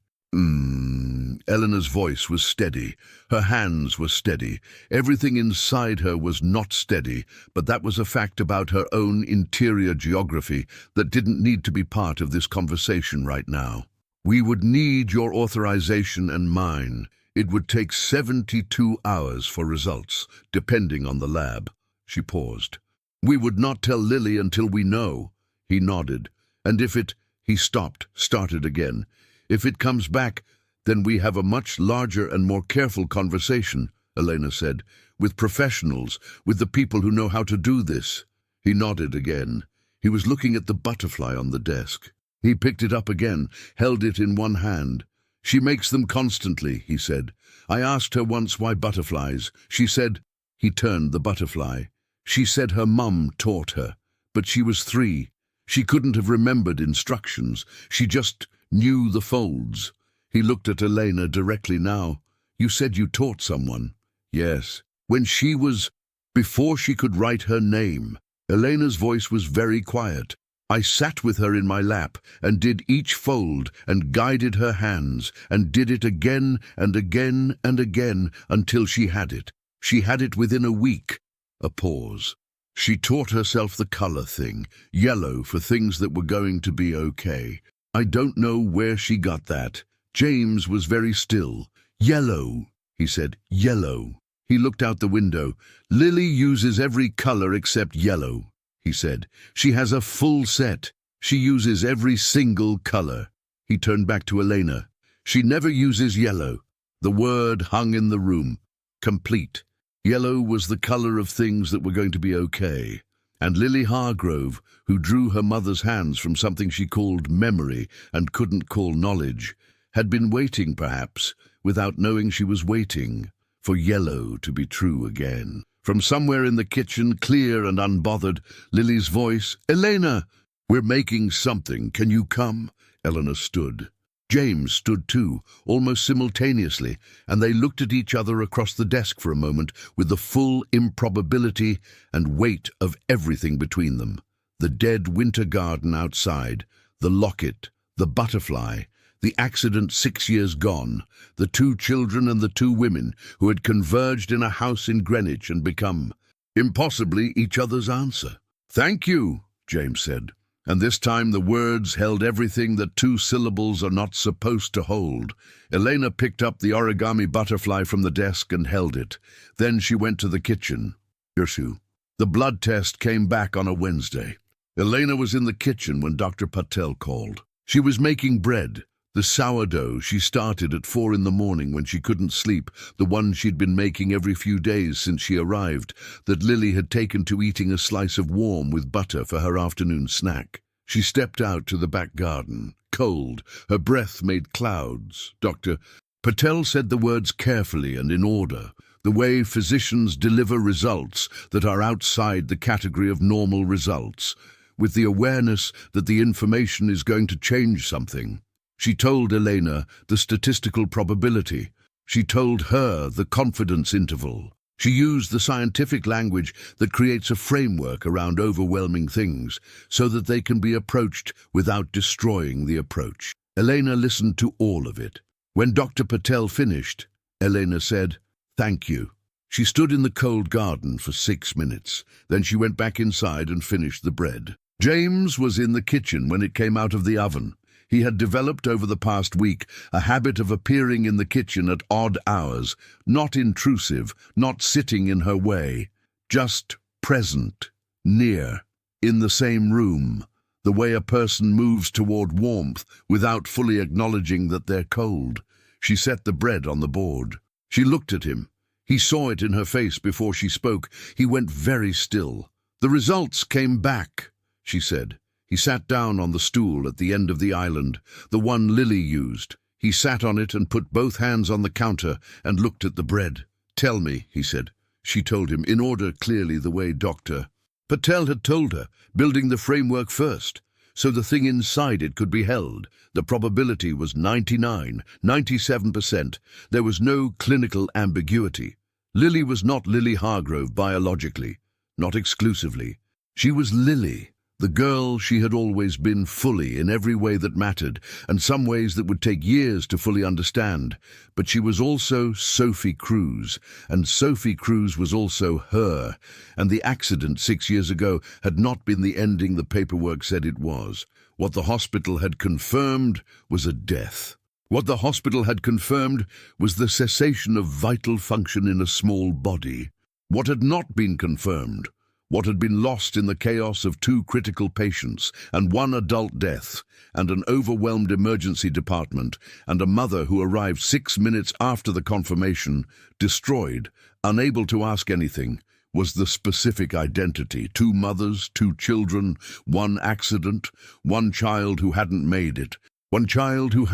Eleanor's voice was steady. Her hands were steady. Everything inside her was not steady, but that was a fact about her own interior geography that didn't need to be part of this conversation right now. We would need your authorization and mine. It would take 72 hours for results, depending on the lab. She paused. We would not tell Lily until we know. He nodded. And if it... He stopped, started again. If it comes back, then we have a much larger and more careful conversation, Elena said, with professionals, with the people who know how to do this. He nodded again. He was looking at the butterfly on the desk. He picked it up again, held it in one hand. She makes them constantly, he said. I asked her once why butterflies. She said, he turned the butterfly. She said her mum taught her, but she was 3. She couldn't have remembered instructions. She just knew the folds. He looked at Elena directly now. You said you taught someone. Yes. When she was... Before she could write her name. Elena's voice was very quiet. I sat with her in my lap and did each fold and guided her hands and did it again and again and again until she had it. She had it within a week. A pause. She taught herself the color thing, yellow for things that were going to be okay. I don't know where she got that. James was very still. Yellow, he said, yellow. He looked out the window. Lily uses every color except yellow, he said. She has a full set. She uses every single color. He turned back to Elena. She never uses yellow. The word hung in the room. Complete. Yellow was the color of things that were going to be okay. And Lily Hargrove, who drew her mother's hands from something she called memory and couldn't call knowledge, had been waiting, perhaps, without knowing she was waiting, for yellow to be true again. From somewhere in the kitchen, clear and unbothered, Lily's voice, Elena, we're making something. Can you come? Eleanor stood. James stood too, almost simultaneously, and they looked at each other across the desk for a moment with the full improbability and weight of everything between them. The dead winter garden outside, the locket, the butterfly, the accident 6 years gone, the 2 children and the 2 women who had converged in a house in Greenwich and become, impossibly, each other's answer. Thank you, James said. And this time the words held everything that 2 syllables are not supposed to hold. Elena picked up the origami butterfly from the desk and held it. Then she went to the kitchen. Hirshu. The blood test came back on a Wednesday. Elena was in the kitchen when Dr. Patel called. She was making bread. The sourdough she started at 4 in the morning when she couldn't sleep, the one she'd been making every few days since she arrived, that Lily had taken to eating a slice of warm with butter for her afternoon snack. She stepped out to the back garden, cold, her breath made clouds. Dr. Patel said the words carefully and in order, the way physicians deliver results that are outside the category of normal results, with the awareness that the information is going to change something. She told Elena the statistical probability. She told her the confidence interval. She used the scientific language that creates a framework around overwhelming things so that they can be approached without destroying the approach. Elena listened to all of it. When Dr. Patel finished, Elena said, "Thank you." She stood in the cold garden for 6 minutes. Then she went back inside and finished the bread. James was in the kitchen when it came out of the oven. He had developed over the past week a habit of appearing in the kitchen at odd hours, not intrusive, not sitting in her way, just present, near, in the same room, the way a person moves toward warmth without fully acknowledging that they're cold. She set the bread on the board. She looked at him. He saw it in her face before she spoke. He went very still. "The results came back," she said. He sat down on the stool at the end of the island, the one Lily used. He sat on it and put both hands on the counter and looked at the bread. "Tell me," he said. She told him, in order clearly the way Dr. Patel had told her, building the framework first, so the thing inside it could be held. The probability was 99, 97%. There was no clinical ambiguity. Lily was not Lily Hargrove biologically, not exclusively. She was Lily. The girl she had always been fully in every way that mattered, and some ways that would take years to fully understand. But she was also Sophie Cruz, and Sophie Cruz was also her, and the accident 6 years ago had not been the ending the paperwork said it was. What the hospital had confirmed was a death. What the hospital had confirmed was the cessation of vital function in a small body. What had not been confirmed, what had been lost in the chaos of 2 critical patients and 1 adult death, and an overwhelmed emergency department, and a mother who arrived 6 minutes after the confirmation, destroyed, unable to ask anything, was the specific identity. 2 mothers, 2 children, 1 accident, 1 child who hadn't made it, 1 child who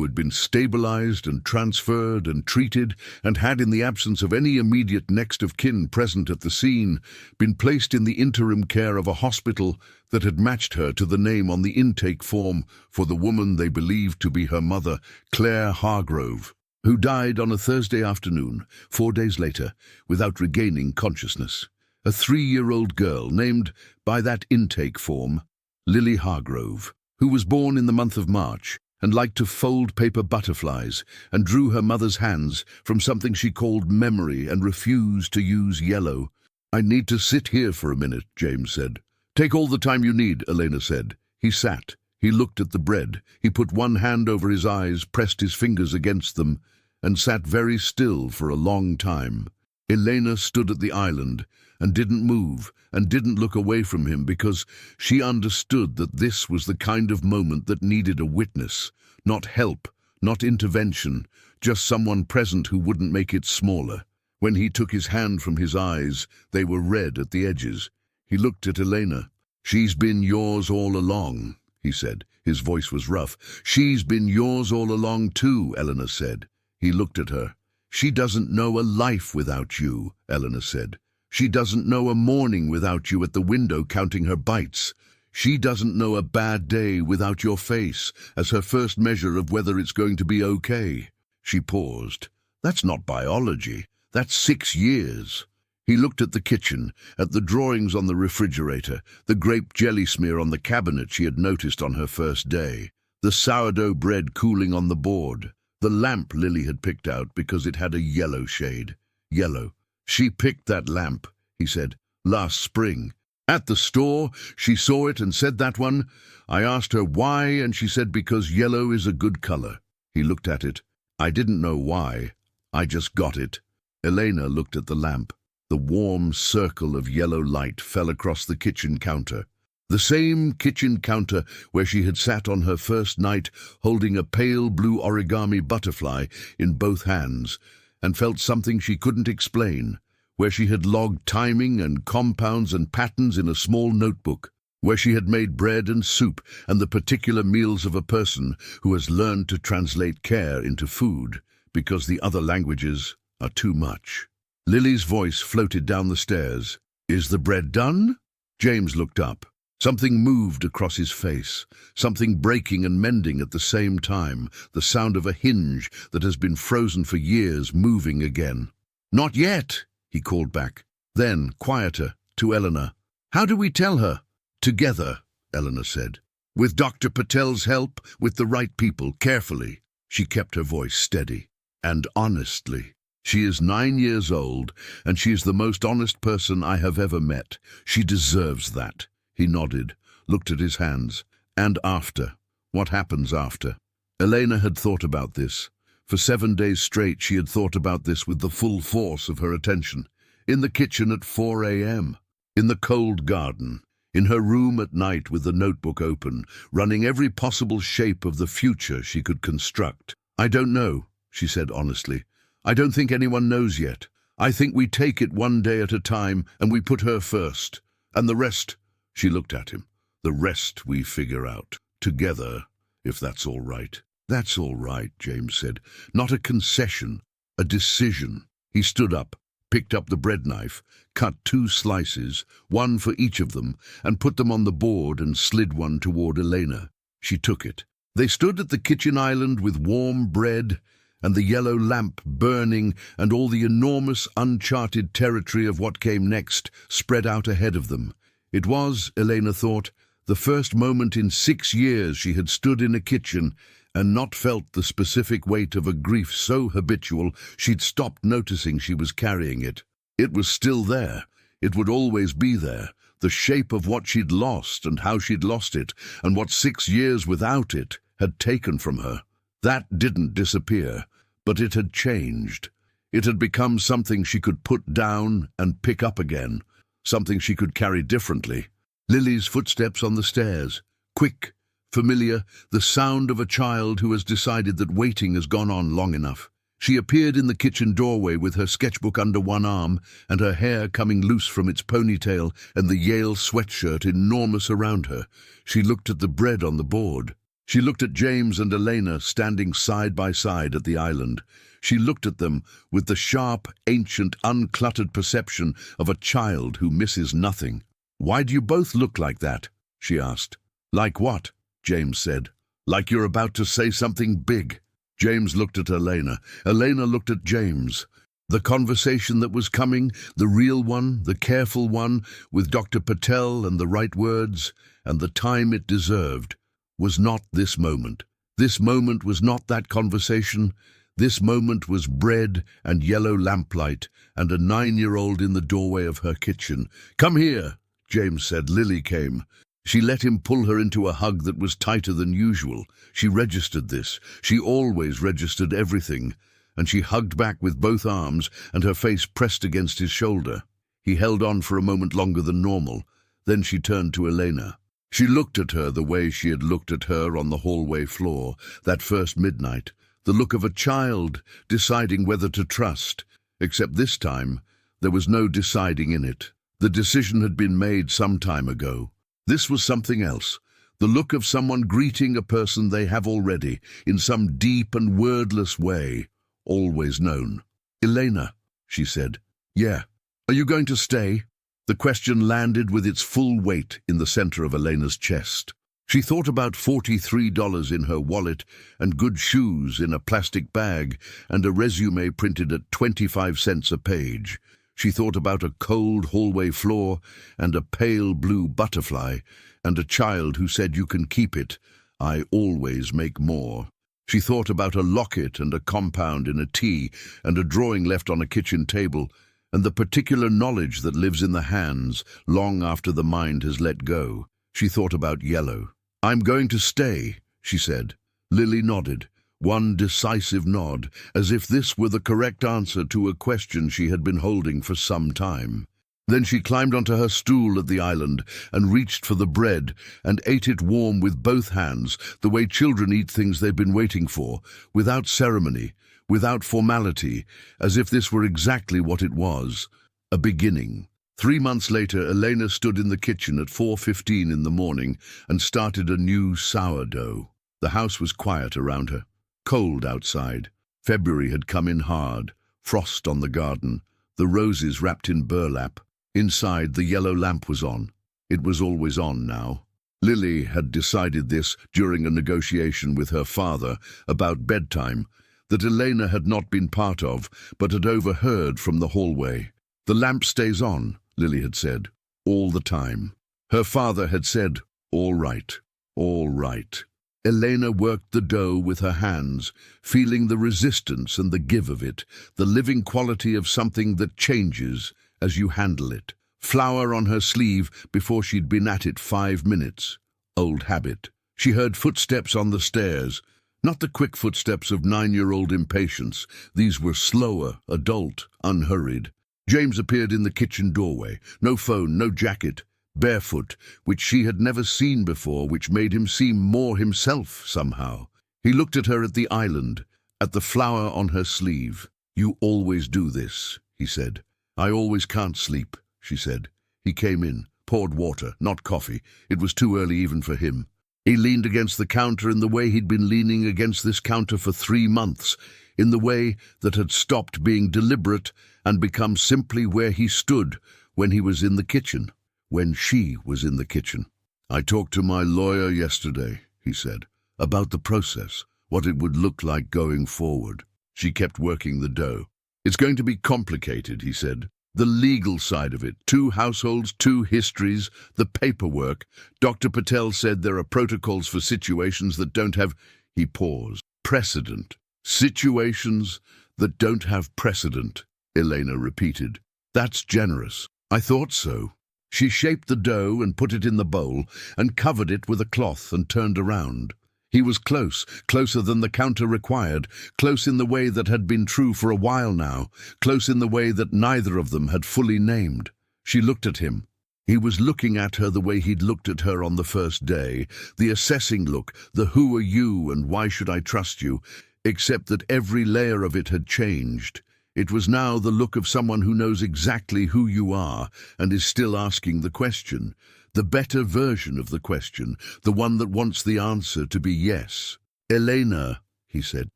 had been stabilized and transferred and treated, and had, in the absence of any immediate next of kin present at the scene, been placed in the interim care of a hospital that had matched her to the name on the intake form for the woman they believed to be her mother, Claire Hargrove, who died on a Thursday afternoon, 4 days later, without regaining consciousness. A 3-year-old girl named, by that intake form, Lily Hargrove, who was born in the month of March, and liked to fold paper butterflies, and drew her mother's hands from something she called memory and refused to use yellow. "I need to sit here for a minute," James said. "Take all the time you need," Elena said. He sat. He looked at the bread. He put 1 hand over his eyes, pressed his fingers against them, and sat very still for a long time. Elena stood at the island and didn't move and didn't look away from him because she understood that this was the kind of moment that needed a witness, not help, not intervention, just someone present who wouldn't make it smaller. When he took his hand from his eyes, they were red at the edges. He looked at Elena. "She's been yours all along," he said. His voice was rough. "She's been yours all along too," Elena said. He looked at her. "She doesn't know a life without you," Elena said. "She doesn't know a morning without you at the window counting her bites. She doesn't know a bad day without your face as her first measure of whether it's going to be okay." She paused. "That's not biology. That's 6 years." He looked at the kitchen, at the drawings on the refrigerator, the grape jelly smear on the cabinet she had noticed on her first day, the sourdough bread cooling on the board, the lamp Lily had picked out because it had a yellow shade. Yellow. "She picked that lamp," he said, "last spring. At the store, she saw it and said that one. I asked her why, and she said because yellow is a good color." He looked at it. "I didn't know why. I just got it." Elena looked at the lamp. The warm circle of yellow light fell across the kitchen counter. The same kitchen counter where she had sat on her first night holding a pale blue origami butterfly in both hands, and felt something she couldn't explain, where she had logged timing and compounds and patterns in a small notebook, where she had made bread and soup and the particular meals of a person who has learned to translate care into food, because the other languages are too much. Lily's voice floated down the stairs. "Is the bread done?" James looked up. Something moved across his face, something breaking and mending at the same time, the sound of a hinge that has been frozen for years moving again. "Not yet," he called back. Then, quieter, to Eleanor. "How do we tell her?" "Together," Eleanor said. "With Dr. Patel's help, with the right people, carefully." She kept her voice steady. "And honestly. She is 9 years old, and she is the most honest person I have ever met. She deserves that." He nodded, looked at his hands. "And after? What happens after?" Elena had thought about this. For 7 days straight she had thought about this with the full force of her attention. In the kitchen at 4 a.m., in the cold garden, in her room at night with the notebook open, running every possible shape of the future she could construct. "I don't know," she said honestly. "I don't think anyone knows yet. I think we take it one day at a time and we put her first. And the rest," she looked at him, "the rest we figure out. Together, if that's all right." "That's all right," James said. "Not a concession, a decision." He stood up, picked up the bread knife, cut 2 slices, 1 for each of them, and put them on the board and slid one toward Elena. She took it. They stood at the kitchen island with warm bread and the yellow lamp burning and all the enormous uncharted territory of what came next spread out ahead of them. It was, Elena thought, the first moment in 6 years she had stood in a kitchen and not felt the specific weight of a grief so habitual she'd stopped noticing she was carrying it. It was still there. It would always be there. The shape of what she'd lost and how she'd lost it, and what 6 years without it had taken from her. That didn't disappear, but it had changed. It had become something she could put down and pick up again, something she could carry differently. Lily's footsteps on the stairs, quick, familiar, the sound of a child who has decided that waiting has gone on long enough. She appeared in the kitchen doorway with her sketchbook under one arm and her hair coming loose from its ponytail and the Yale sweatshirt enormous around her. She looked at the bread on the board. She looked at James and Elena standing side by side at the island. She looked at them with the sharp, ancient, uncluttered perception of a child who misses nothing. "Why do you both look like that?" she asked. "Like what?" James said. "Like you're about to say something big." James looked at Elena. Elena looked at James. The conversation that was coming, the real one, the careful one, with Dr. Patel and the right words, and the time it deserved, was not this moment. This moment was not that conversation. This moment was bread and yellow lamplight and a 9-year-old in the doorway of her kitchen. "Come here," James said. Lily came. She let him pull her into a hug that was tighter than usual. She registered this. She always registered everything. And she hugged back with both arms and her face pressed against his shoulder. He held on for a moment longer than normal. Then she turned to Elena. She looked at her the way she had looked at her on the hallway floor, that first midnight, the look of a child deciding whether to trust, except this time there was no deciding in it. The decision had been made some time ago. This was something else, the look of someone greeting a person they have already, in some deep and wordless way, always known. "Elena," she said. "Yeah. Are you going to stay?" The question landed with its full weight in the center of Elena's chest. She thought about $43 in her wallet and good shoes in a plastic bag and a resume printed at 25 cents a page. She thought about a cold hallway floor and a pale blue butterfly and a child who said, "You can keep it. I always make more." She thought about a locket and a compound in a tea and a drawing left on a kitchen table and the particular knowledge that lives in the hands long after the mind has let go. She thought about yellow. "I'm going to stay," she said. Lily nodded. One decisive nod, as if this were the correct answer to a question she had been holding for some time. Then she climbed onto her stool at the island and reached for the bread and ate it warm with both hands, the way children eat things they've been waiting for, without ceremony, without formality, as if this were exactly what it was, a beginning. 3 months later, Elena stood in the kitchen at 4:15 in the morning and started a new sourdough. The house was quiet around her. Cold outside. February had come in hard. Frost on the garden. The roses wrapped in burlap. Inside, the yellow lamp was on. It was always on now. Lily had decided this during a negotiation with her father about bedtime that Elena had not been part of, but had overheard from the hallway. "The lamp stays on," Lily had said, "all the time." Her father had said, "All right, all right." Elena worked the dough with her hands, feeling the resistance and the give of it, the living quality of something that changes as you handle it. Flour on her sleeve before she'd been at it 5 minutes. Old habit. She heard footsteps on the stairs, not the quick footsteps of 9-year-old impatience. These were slower, adult, unhurried. James appeared in the kitchen doorway. No phone, no jacket. Barefoot, which she had never seen before, which made him seem more himself somehow. He looked at her at the island, at the flower on her sleeve. "You always do this," he said. "I always can't sleep," she said. He came in, poured water, not coffee. It was too early even for him. He leaned against the counter in the way he'd been leaning against this counter for 3 months, in the way that had stopped being deliberate and become simply where he stood when he was in the kitchen. When she was in the kitchen. "I talked to my lawyer yesterday," he said, "about the process, what it would look like going forward." She kept working the dough. "It's going to be complicated," he said. The legal side of it, 2 households, 2 histories, the paperwork. Dr. Patel said there are protocols for situations that don't have, he paused, precedent. Situations that don't have precedent, Elena repeated. That's generous. I thought so. She shaped the dough and put it in the bowl and covered it with a cloth and turned around. He was close, closer than the counter required, close in the way that had been true for a while now, close in the way that neither of them had fully named. She looked at him. He was looking at her the way he'd looked at her on the first day, the assessing look, the who are you and why should I trust you, except that every layer of it had changed. It was now the look of someone who knows exactly who you are and is still asking the question. The better version of the question, the one that wants the answer to be yes. Elena, he said.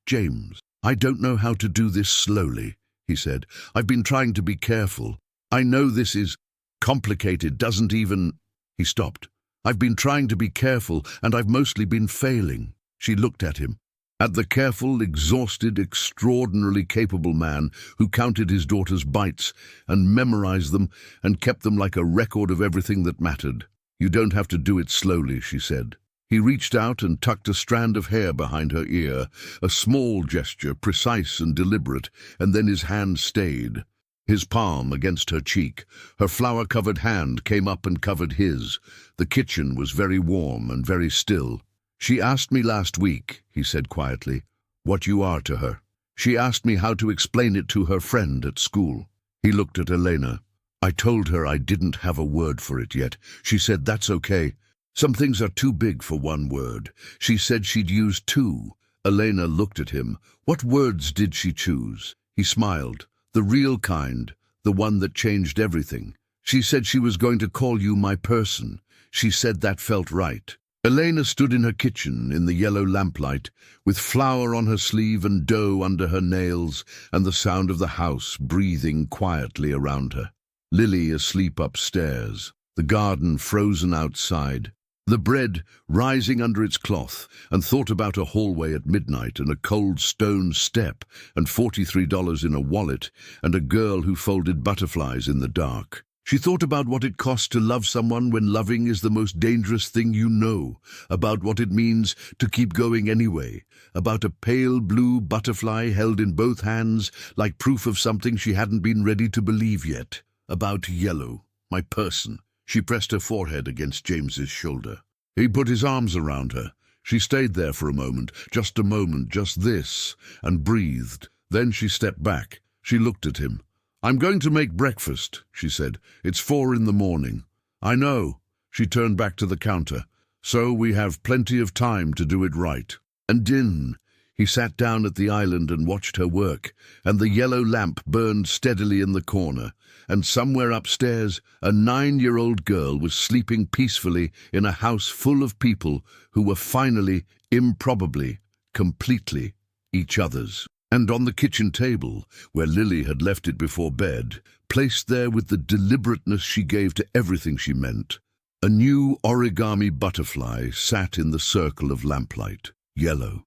James, I don't know how to do this slowly, he said. I've been trying to be careful. I know this is complicated, doesn't even... He stopped. I've been trying to be careful, and I've mostly been failing. She looked at him. At the careful, exhausted, extraordinarily capable man who counted his daughter's bites and memorized them and kept them like a record of everything that mattered. You don't have to do it slowly, she said. He reached out and tucked a strand of hair behind her ear, a small gesture, precise and deliberate, and then his hand stayed. His palm against her cheek. Her flower-covered hand came up and covered his. The kitchen was very warm and very still. She asked me last week, he said quietly, what you are to her. She asked me how to explain it to her friend at school. He looked at Elena. I told her I didn't have a word for it yet. She said that's okay. Some things are too big for one word. She said she'd use 2. Elena looked at him. What words did she choose? He smiled. The real kind, the one that changed everything. She said she was going to call you my person. She said that felt right. Elena stood in her kitchen in the yellow lamplight, with flour on her sleeve and dough under her nails, and the sound of the house breathing quietly around her. Lily asleep upstairs, the garden frozen outside, the bread rising under its cloth, and thought about a hallway at midnight and a cold stone step and $43 in a wallet and a girl who folded butterflies in the dark. She thought about what it costs to love someone when loving is the most dangerous thing you know, about what it means to keep going anyway, about a pale blue butterfly held in both hands like proof of something she hadn't been ready to believe yet, about yellow, my person. She pressed her forehead against James's shoulder. He put his arms around her. She stayed there for a moment, just this, and breathed. Then she stepped back. She looked at him. I'm going to make breakfast, she said. It's 4 in the morning. I know. She turned back to the counter. So we have plenty of time to do it right. And he sat down at the island and watched her work, and the yellow lamp burned steadily in the corner, and somewhere upstairs a 9-year-old girl was sleeping peacefully in a house full of people who were finally, improbably, completely each other's. And on the kitchen table, where Lily had left it before bed, placed there with the deliberateness she gave to everything she meant, a new origami butterfly sat in the circle of lamplight, yellow.